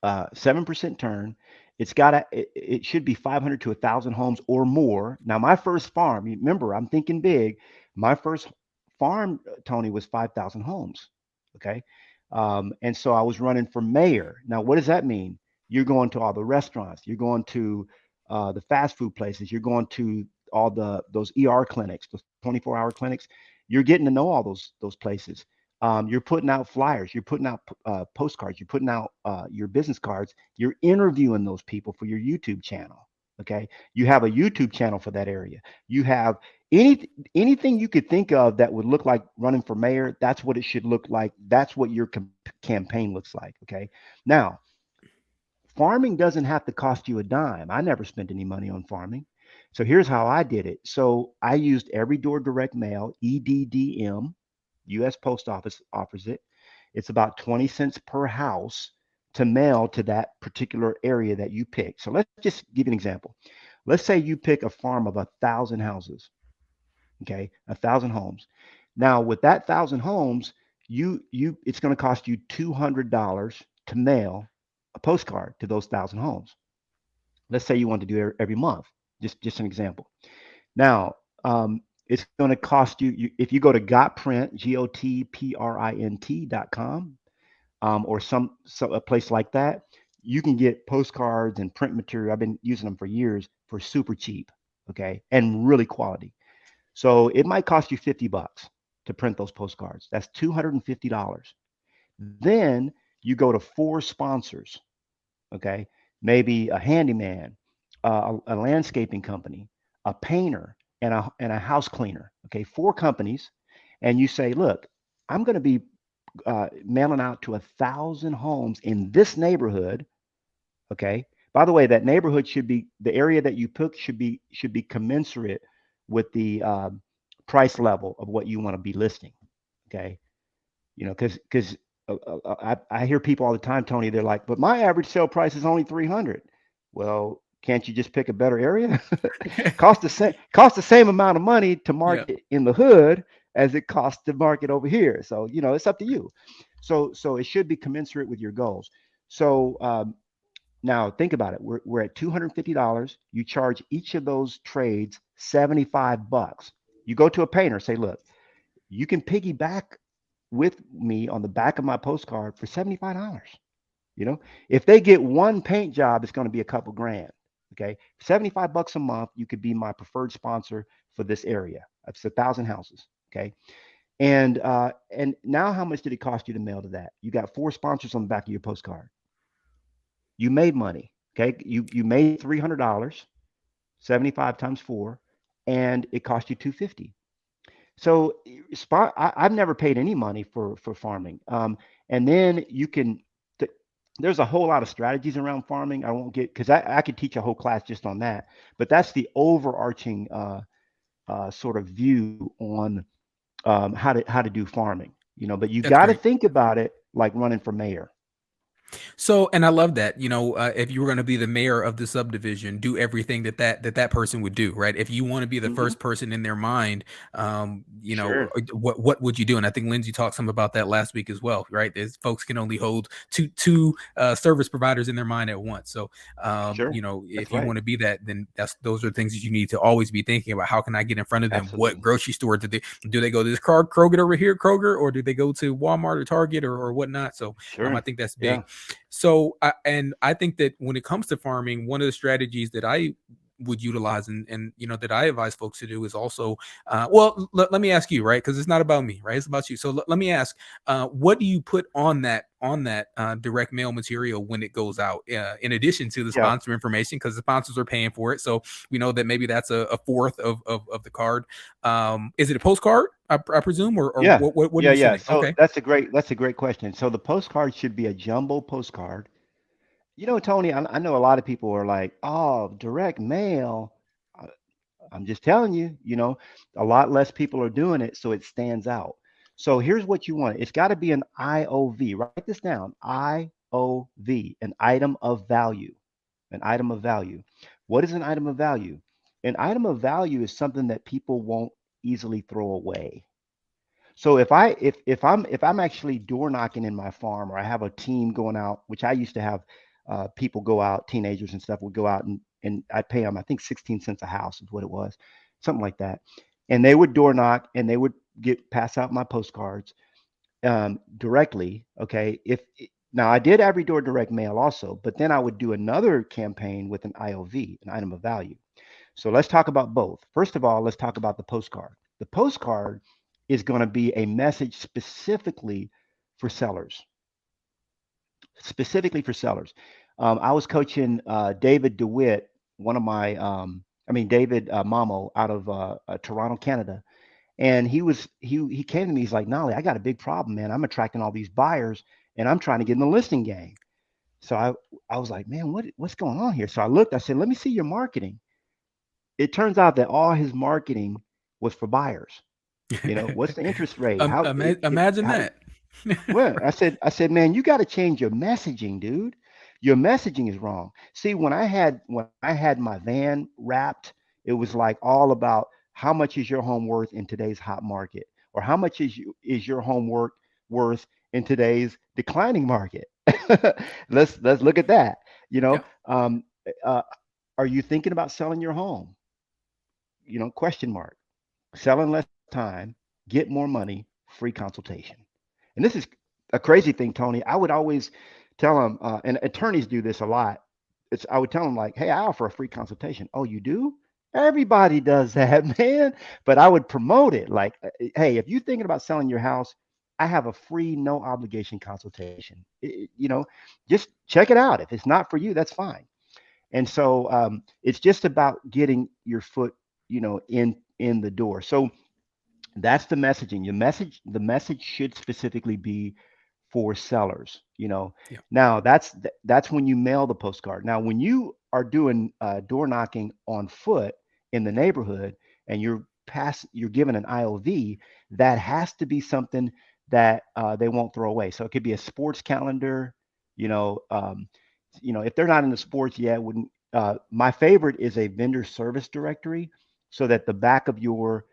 7% turn. It should be 500 to 1,000 homes or more. Now, my first farm, remember, I'm thinking big. My first farm, Tony, was 5,000 homes. Okay. And so I was running for mayor. Now, what does that mean? You're going to all the restaurants, you're going to the fast food places, you're going to all those ER clinics, those 24-hour clinics. You're getting to know all those places. You're putting out flyers, you're putting out postcards, you're putting out your business cards, you're interviewing those people for your YouTube channel. Okay, you have a YouTube channel for that area. You have anything you could think of that would look like running for mayor. That's what it should look like. That's what your campaign looks like. Okay, now farming doesn't have to cost you a dime. I never spent any money on farming. So here's how I did it. So I used every door direct mail, EDDM. US Post Office offers it. It's about 20 cents per house to mail to that particular area that you pick. So let's just give you an example. Let's say you pick a farm of 1,000 houses, okay, 1,000 homes. Now with that 1,000 homes, it's going to cost you $200 to mail a postcard to those 1,000 homes. Let's say you want to do it every month. Just an example. Now, it's going to cost if you go to gotprint, GOTPRINT.com, or a place like that, you can get postcards and print material. I've been using them for years for super cheap, okay, and really quality. So it might cost you $50 to print those postcards. That's $250. Then you go to four sponsors, okay, maybe a handyman, a landscaping company, a painter, and a house cleaner. Okay, four companies, and you say, look, I'm going to be mailing out to 1,000 homes in this neighborhood. Okay. By the way, that neighborhood should be the area that you pick should be commensurate with the price level of what you want to be listing. Okay. Because I hear people all the time, Tony. They're like, but my average sale price is only 300. Well, can't you just pick a better area? Cost the same amount of money to Yeah. market in the hood as it costs to market over here. So it's up to you. So it should be commensurate with your goals. So now think about it. We're at $250. You charge each of those trades $75. You go to a painter, say, look, you can piggyback with me on the back of my postcard for $75. You know, if they get one paint job, it's going to be a couple grand. Okay. $75 a month, you could be my preferred sponsor for this area. That's 1,000 houses. Okay. And now how much did it cost you to mail to that? You got four sponsors on the back of your postcard. You made money. Okay. You made $300, 75 times four, and it cost you 250. So I've never paid any money for farming. And then there's a whole lot of strategies around farming. I won't get because I could teach a whole class just on that. But that's the overarching sort of view on how to do farming. But you That's got to great. think about it like running for mayor. So, and I love that. If you were going to be the mayor of the subdivision, do everything that person would do, right? If you want to be the Hmm. first person in their mind, Sure. what would you do? And I think Lindsay talked some about that last week as well, right? There's folks can only hold two service providers in their mind at once. So, Sure. That's if you right. want to be that, then those are things that you need to always be thinking about. How can I get in front of them? What Absolutely. grocery store do they go to this Kroger over here, Kroger, or do they go to Walmart or Target or whatnot? So, I Sure. think that's Yeah. big. So, and I think that when it comes to farming, one of the strategies that I would utilize and that I advise folks to do is also let me ask you, right, because it's not about me, right, it's about you. So let me ask, what do you put on that direct mail material when it goes out, in addition to the Yeah. sponsor information, because the sponsors are paying for it, so we know that maybe that's a fourth of the card. Is it a postcard, I presume, or Yeah. what are Yeah. you Yeah. sending? So Okay. that's a great question. So the postcard should be a jumbo postcard. Tony, I know a lot of people are like, oh, direct mail. I- I'm just telling you, a lot less people are doing it, so it stands out. So here's what you want. It's got to be an IOV. Write this down. IOV, an item of value. An item of value. What is an item of value? An item of value is something that people won't easily throw away. So if I'm actually door knocking in my farm, or I have a team going out, which I used to have people go out, teenagers and stuff would go out, and I'd pay them, I think 16 cents a house is what it was, something like that. And they would door knock and they would get pass out my postcards directly. Okay. If Now I did every door direct mail also, but then I would do another campaign with an IOV, an item of value. So let's talk about both. First of all, let's talk about the postcard. The postcard is going to be a message for sellers, specifically for sellers. I was coaching David DeWitt, one of my, David Mamo out of Toronto, Canada. And he came to me. He's like, Nolly, I got a big problem, man. I'm attracting all these buyers, and I'm trying to get in the listing game. So I was like, man, what's going on here? So I looked. I said, let me see your marketing. It turns out that all his marketing was for buyers. What's the interest rate? Imagine How that. well, I said, man, you got to change your messaging, dude. Your messaging is wrong. See, when I had my van wrapped, it was like all about how much is your home worth in today's hot market, or how much is your home worth in today's declining market. Let's look at that. You know, Yeah. um, uh, are you thinking about selling your home? Question mark. Sell in less time, get more money, free consultation. And this is a crazy thing, Tony. I would always tell them, and attorneys do this a lot. I would tell them like, hey, I offer a free consultation. Oh, you do? Everybody does that, man. But I would promote it like, hey, if you're thinking about selling your house, I have a free, no obligation consultation. Just check it out. If it's not for you, that's fine. And so it's just about getting your foot, in the door. So that's the messaging. The message should specifically be for sellers. Yeah. Now that's when you mail the postcard. Now, when you are doing door knocking on foot in the neighborhood and you're given an IOV, that has to be something that they won't throw away. So it could be a sports calendar. You know, um, if they're not into sports yet, wouldn't. My favorite is a vendor service directory, so that the back of your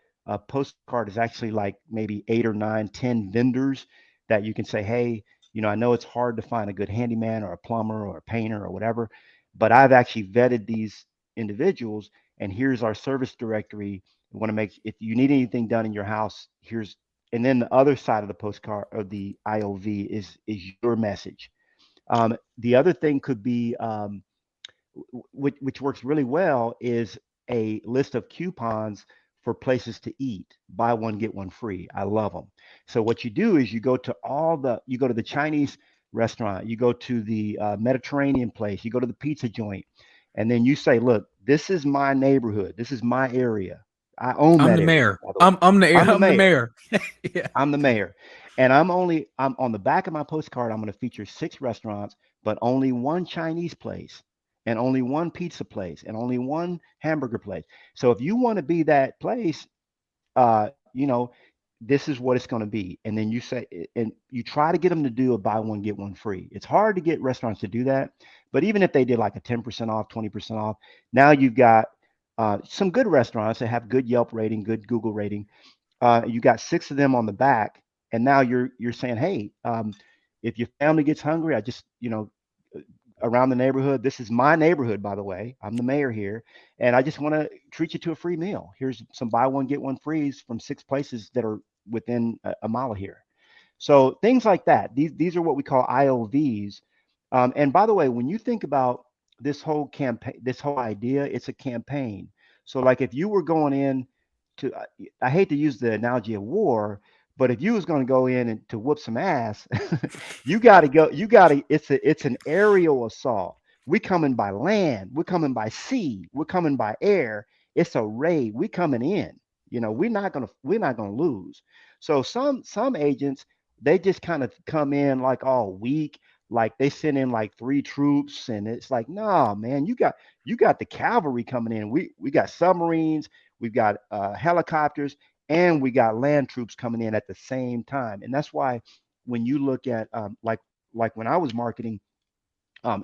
postcard is actually like maybe 8 or 9, 10 vendors that you can say, hey, I know it's hard to find a good handyman or a plumber or a painter or whatever, but I've actually vetted these individuals, and here's our service directory. We want to make, if you need anything done in your house, here's, and then the other side of the postcard or the IOV is your message. The other thing could be, which works really well, is a list of coupons for places to eat. Buy one get one free. I love them. So what you do is you go to the Chinese restaurant, you go to the Mediterranean place, you go to the pizza joint, and then you say, look, this is my neighborhood, this is my area. I own I'm that the area, mayor. by the way. I'm I'm the I'm the mayor. mayor. Yeah. I'm the mayor. And I'm on the back of my postcard, I'm going to feature 6 restaurants, but only one Chinese place and only one pizza place and only one hamburger place. So if you want to be that place, uh, you know, this is what it's going to be. And then you say, and you try to get them to do a buy one, get one free. It's hard to get restaurants to do that. But even if they did like a 10% off, 20% off, now you've got some good restaurants that have good Yelp rating, good Google rating. You got 6 of them on the back, and now you're saying, hey, if your family gets hungry, I just around the neighborhood. This is my neighborhood, by the way. I'm the mayor here, and I just want to treat you to a free meal. Here's some buy one get one frees from 6 places that are within a mile of here. So things like that. These are what we call IOVs. And by the way, when you think about this whole campaign, this whole idea, it's a campaign. So like if you were going in to, I hate to use the analogy of war, but if you was going to go in and to whoop some ass, you got to go. You got to. It's an aerial assault. We coming by land. We're coming by sea. We're coming by air. It's a raid. We coming in. We're not gonna lose. So some agents, they just kind of come in like all weak, like they send in like 3 troops, and it's like, nah, man, you got the cavalry coming in. We got submarines, we've got helicopters, and we got land troops coming in at the same time. And that's why when you look at like when I was marketing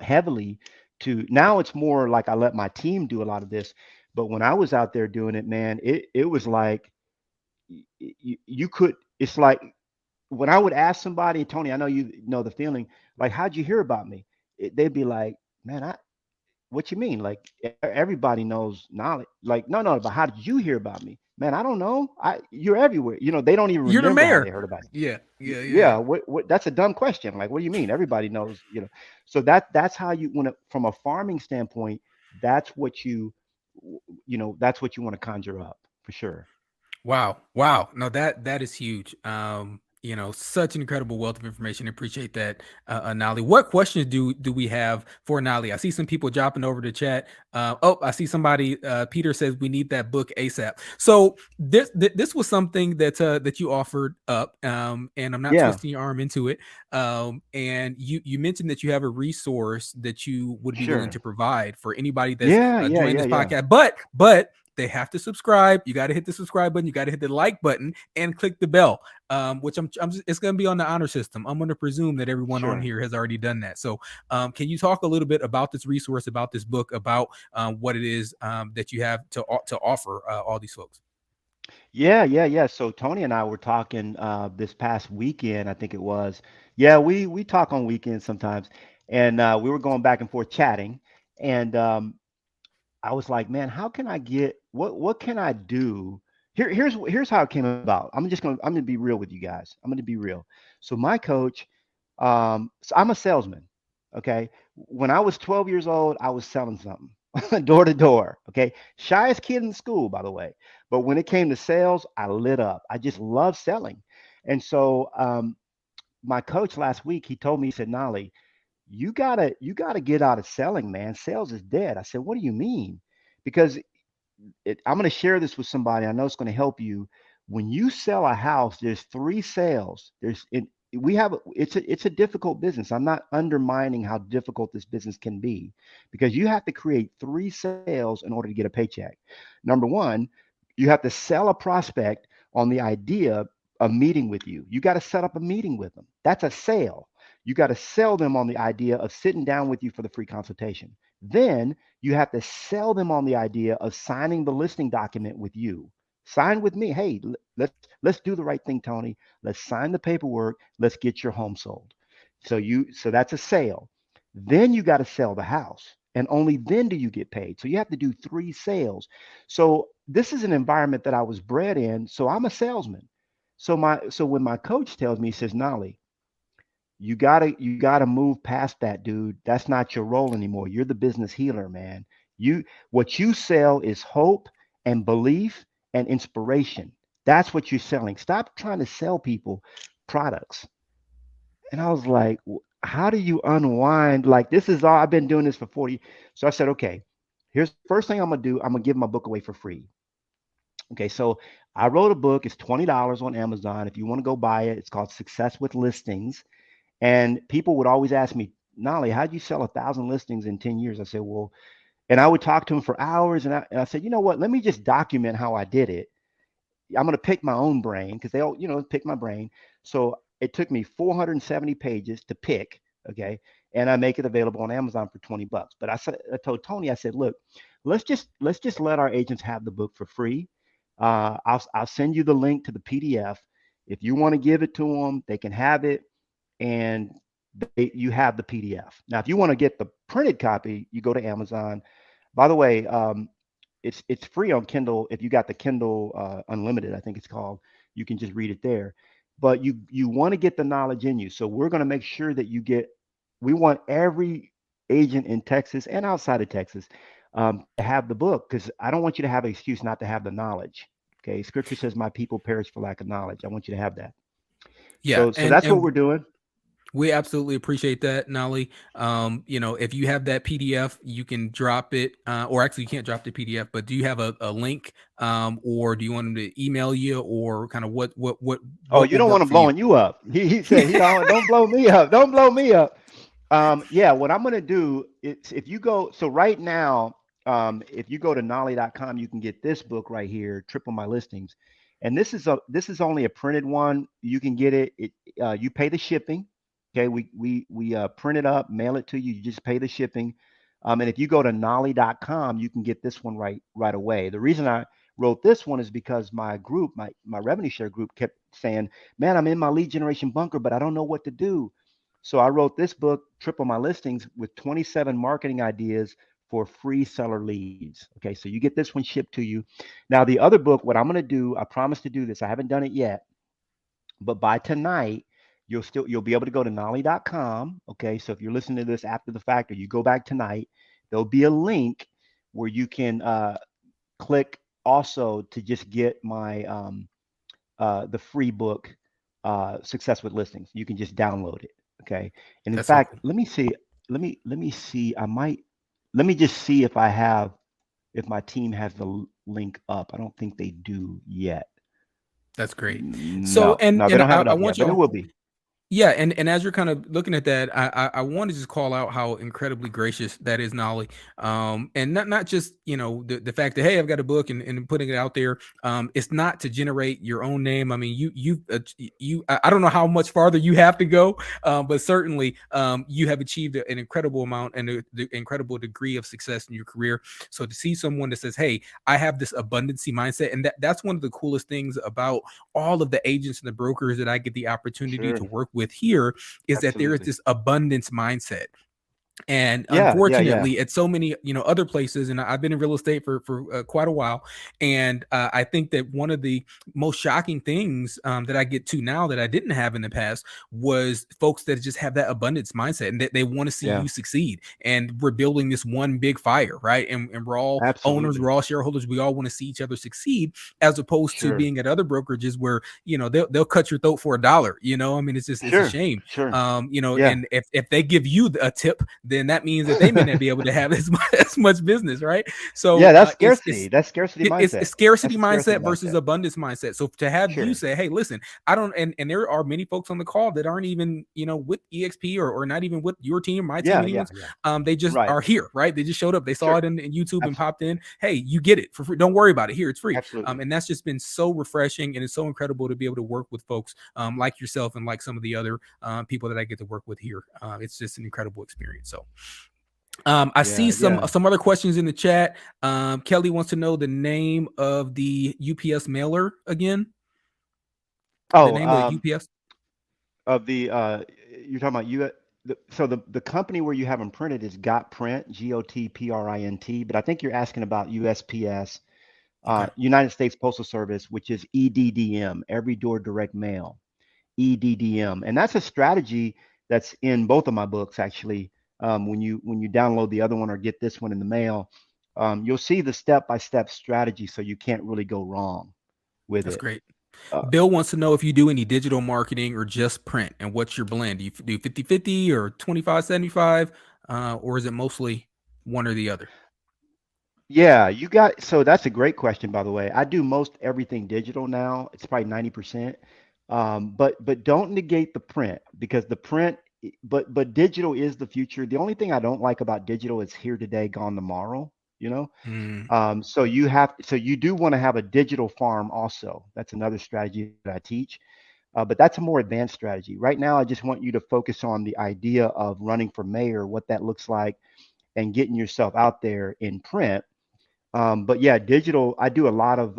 heavily to, now it's more like I let my team do a lot of this. But when I was out there doing it, man, it was like you could. It's like when I would ask somebody, Tony, I know you know the feeling, like, how'd you hear about me? They'd be like, man, what you mean? Like everybody knows knowledge. Like, no, no, but how did you hear about me? Man, I don't know. You're everywhere. They don't even You're the remember how they mayor. heard about Yeah. you. Yeah. Yeah. Yeah, Yeah. what that's a dumb question. Like, what do you mean? Everybody knows. So that's how you want to, from a farming standpoint, that's what that's what you want to conjure up for sure. Wow. Wow. No, that is huge. Such an incredible wealth of information. Appreciate that, Nali. What questions do we have for Nali? I see some people dropping over the chat. I see somebody. Peter says we need that book ASAP. So this was something that you offered up, and I'm not Yeah, twisting your arm into it. And you mentioned that you have a resource that you would be willing sure. to provide for anybody that's Yeah, yeah, joined yeah, this yeah. podcast, but they have to subscribe. You got to hit the subscribe button. You got to hit the like button and click the bell. Which it's going to be on the honor system. I'm going to presume that everyone on Sure. here has already done that. So, can you talk a little bit about this resource, about this book, about what it is that you have to offer all these folks? Yeah, yeah, yeah. So Tony and I were talking this past weekend, I think it was. Yeah, we talk on weekends sometimes, and we were going back and forth chatting, and I was like, man, how can I get what can I do? Here's how it came about. I'm gonna be real with you guys. I'm gonna be real. So my coach, so I'm a salesman. Okay. When I was 12 years old, I was selling something door to door. Okay. Shyest kid in school, by the way. But when it came to sales, I lit up. I just love selling. And so my coach last week, he told me, he said, Nolly, you gotta get out of selling, man. Sales is dead. I said, what do you mean? Because I'm going to share this with somebody. I know it's going to help you. When you sell a house, there's three sales. We have it's a difficult business. I'm not undermining how difficult this business can be, because you have to create three sales in order to get a paycheck. Number one, you have to sell a prospect on the idea of meeting with you. You got to set up a meeting with them. That's a sale. You got to sell them on the idea of sitting down with you for the free consultation. Then you have to sell them on the idea of signing the listing document with you. Sign with me. Hey, let's do the right thing, Tony. Let's sign the paperwork. Let's get your home sold. So that's a sale. Then you got to sell the house. And only then do you get paid. So you have to do three sales. So this is an environment that I was bred in. So I'm a salesman. So when my coach tells me, he says, Nolly, you gotta move past that, dude. That's not your role anymore. You're the business healer, man. What you sell is hope and belief and inspiration. That's what you're selling. Stop trying to sell people products. And I was like, how do you unwind? Like, this is all I've been doing this for 40. So I said, okay, here's the first thing I'm gonna do. I'm gonna give my book away for free. Okay, so I wrote a book. It's $20 on Amazon. If you want to go buy it, it's called Success with Listings. And people would always ask me, Nolly, how'd you sell 1,000 listings in 10 years? I said, well, and I would talk to them for hours. And I said, you know what? Let me just document how I did it. I'm going to pick my own brain because they all, pick my brain. So it took me 470 pages to pick. Okay. And I make it available on Amazon for $20. But I told Tony, I said, look, let's just let our agents have the book for free. I'll send you the link to the PDF. If you want to give it to them, they can have it, and you have the PDF. Now, if you want to get the printed copy, you go to Amazon. By the way, it's free on Kindle. If you got the Kindle Unlimited, I think it's called, you can just read it there. But you want to get the knowledge in you. So we're going to make sure that you get. We want every agent in Texas and outside of Texas to have the book, because I don't want you to have an excuse not to have the knowledge. Okay, Scripture says, "My people perish for lack of knowledge." I want you to have that. Yeah, So that's what and we're doing. we absolutely appreciate that, Nolly. If you have that PDF, you can drop it, or actually you can't drop the PDF, but do you have a link, or do you want them to email you, or kind of Oh, what you will don't want work him for you? blowing you up. He said he don't blow me up. Don't blow me up. Yeah, what I'm gonna do is, if you go, so right now, if you go to nolly.com, you can get this book right here, Triple My Listings. And this is only a printed one. You can get it. You pay the shipping. Okay, we print it up, mail it to you. You just pay the shipping. And if you go to nolly.com, you can get this one right away. The reason I wrote this one is because my group, my revenue share group, kept saying, "Man, I'm in my lead generation bunker, but I don't know what to do." So I wrote this book, Triple My Listings, with 27 marketing ideas for free seller leads. Okay, so you get this one shipped to you. Now, the other book, what I'm going to do, I promise to do this. I haven't done it yet, but by tonight, you'll be able to go to nolly.com. Okay, so if you're listening to this after the fact, or you go back tonight, there'll be a link where you can click also to just get my the free book, Success with Listings. You can just download it. Okay. And in That's so fact, cool. let me see. Let me see. Let me just see if my team has the link up. I don't think they do yet. That's great. So, No, and no, they and don't have I, it I up yet, want but it you. will be. Yeah, and as you're kind of looking at that, I want to just call out how incredibly gracious that is, Nolly. And not just the fact that, hey, I've got a book and putting it out there. It's not to generate your own name. I mean, I don't know how much farther you have to go, but certainly you have achieved an incredible amount and the incredible degree of success in your career. So to see someone that says, hey, I have this abundancy mindset, and that's one of the coolest things about all of the agents and the brokers that I get the opportunity to Sure. work with here, is that there is Absolutely. this abundance mindset. And Yeah, yeah, yeah, unfortunately, at so many other places, and I've been in real estate for quite a while, and I think that one of the most shocking things that I get to now that I didn't have in the past was folks that just have that abundance mindset and that they want to see yeah. you succeed. And we're building this one big fire, right? And we're all owners, Absolutely. we're all shareholders, we all want to see each other succeed, as opposed to Sure. being at other brokerages where they'll cut your throat for $1. I mean, it's a Sure. shame. Sure. Yeah. And if they give you a tip, then that means that they may not be able to have as much business, right? Yeah, So that's it's scarcity. That's scarcity mindset. it's scarcity That's a scarcity mindset versus mindset. abundance mindset. So to have you Sure. say, hey, listen, I don't, and there are many folks on the call that aren't even with EXP, or not even with your team, my team, Yeah, yeah, anyone's. yeah. They just Right. are here, right? They just showed up, they saw Sure. it in YouTube and popped Absolutely. in. Hey, you get it for free. Don't worry about it. Here, it's free. Absolutely. And that's just been so refreshing, and it's so incredible to be able to work with folks like yourself and like some of the other people that I get to work with here. It's just an incredible experience. So I see Yeah, yeah. some other questions in the chat. Kelly wants to know the name of the UPS mailer again. The Oh, name of the UPS. of the you're talking about you. So the company where you have them printed is Got Print, GOTPRINT. But I think you're asking about USPS, Okay, United States Postal Service, which is EDDM, Every Door Direct Mail. EDDM, and that's a strategy that's in both of my books actually. When you download the other one or get this one in the mail, you'll see the step-by-step strategy, so you can't really go wrong with that's it. great. Uh, Bill wants to know if you do any digital marketing or just print, and what's your blend. Do you do 50/50 or 25/75, or is it mostly one or the other? yeah, you got so that's a great question, by the way. I do most everything digital now. It's probably 90%. But don't negate the print because the print, but digital is the future. The only thing I don't like about digital is here today, gone tomorrow, you know? Mm, So you do want to have a digital farm also. That's another strategy that I teach. But that's a more advanced strategy. Right now, I just want you to focus on the idea of running for mayor, what that looks like, and getting yourself out there in print. But yeah, digital, I do a lot of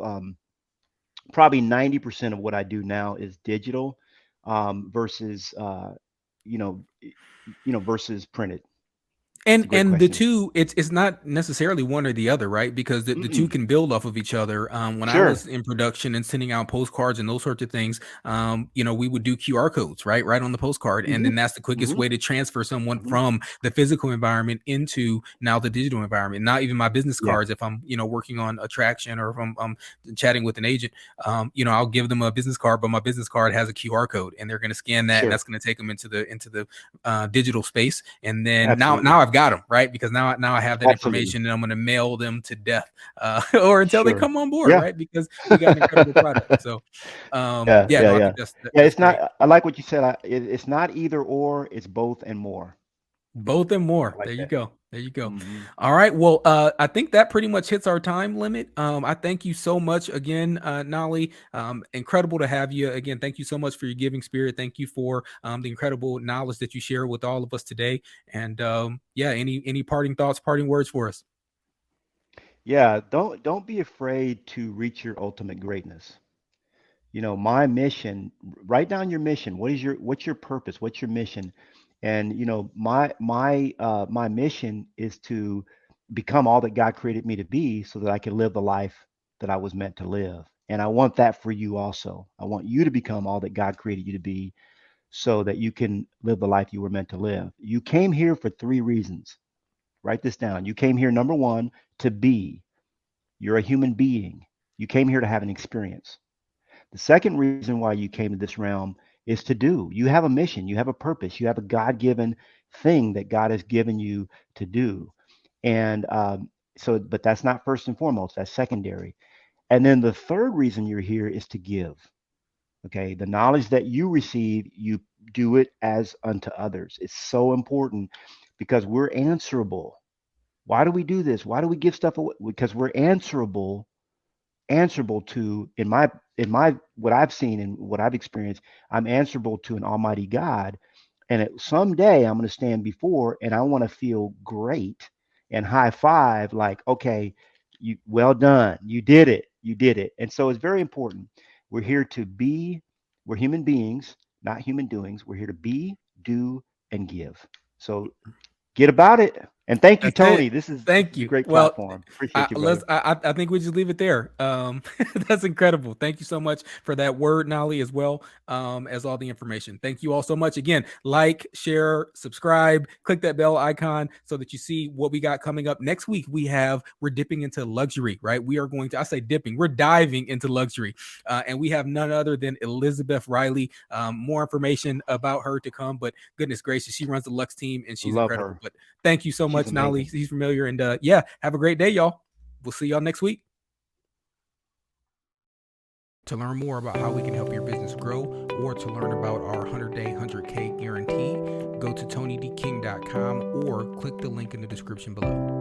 probably 90% of what I do now is digital versus you know, versus printed. It's a great And the question. two, it's not necessarily one or the other, right? Because the two Mm-mm. can build off of each other. When I Sure. was in production and sending out postcards and those sorts of things, we would do QR codes, right on the postcard, and Hmm. then that's the quickest Hmm. way to transfer someone Hmm. from the physical environment into now the digital environment. Not even my business Yeah, cards, if I'm working on attraction, or if I'm chatting with an agent, I'll give them a business card, but my business card has a QR code, and they're going to scan that, and sure. that's going to take them into the digital space. And then now Absolutely. I've got them, right? Because now I have that Absolutely. information, and I'm going to mail them to death, or until they Sure. come on board, Yeah. right? Because we got an incredible product. So Yeah, yeah, yeah, no, I yeah. think Yeah, that's it's great. not, I like what you said. It's not either or, it's both and more. Both and I more. like There you that. go. There you go. Hmm. All right. Well, I think that pretty much hits our time limit. I thank you so much again, Nolly. Incredible to have you again. Thank you so much for your giving spirit. Thank you for the incredible knowledge that you share with all of us today. And yeah, any parting thoughts, parting words for us? Yeah, don't be afraid to reach your ultimate greatness. My mission, write down your mission. What's your purpose? What's your mission? And my mission is to become all that God created me to be so that I can live the life that I was meant to live. And I want that for you also. I want you to become all that God created you to be so that you can live the life you were meant to live. You came here for three reasons. Write this down. You came here, number one, to be. You're a human being. You came here to have an experience. The second reason why you came to this realm is to do. You have a mission, you have a purpose, you have a God given thing that God has given you to do. And but that's not first and foremost, that's secondary. And then the third reason you're here is to give. Okay. The knowledge that you receive, you do it as unto others. It's so important because we're answerable. Why do we do this? Why do we give stuff away? Because we're answerable to in my what I've seen and what I've experienced. I'm answerable to an almighty God, and someday I'm going to stand before and I want to feel great and high five like, okay, you well done, you did it. And so it's very important. We're here to be. We're human beings, not human doings. We're here to be, do, and give. So Get about it. And thank you, That's it. Tony. This is Thank a you. great Well, platform. Appreciate you, let's. brother. I think we just leave it there. That's incredible. Thank you so much for that word, Nolly, as well as all the information. Thank you all so much. Again, like, share, subscribe, click that bell icon so that you see what we got coming up next week. We're dipping into luxury, right? We are going to. I say dipping. We're diving into luxury, and we have none other than Elizabeth Riley. More information about her to come, but goodness gracious, she runs the Lux team and she's Love incredible. her. But thank you so She's much, Nolly. amazing. He's familiar. And yeah, have a great day, y'all. We'll see y'all next week. To learn more about how we can help your business grow or to learn about our 100-day 100K guarantee, go to TonyDKing.com or click the link in the description below.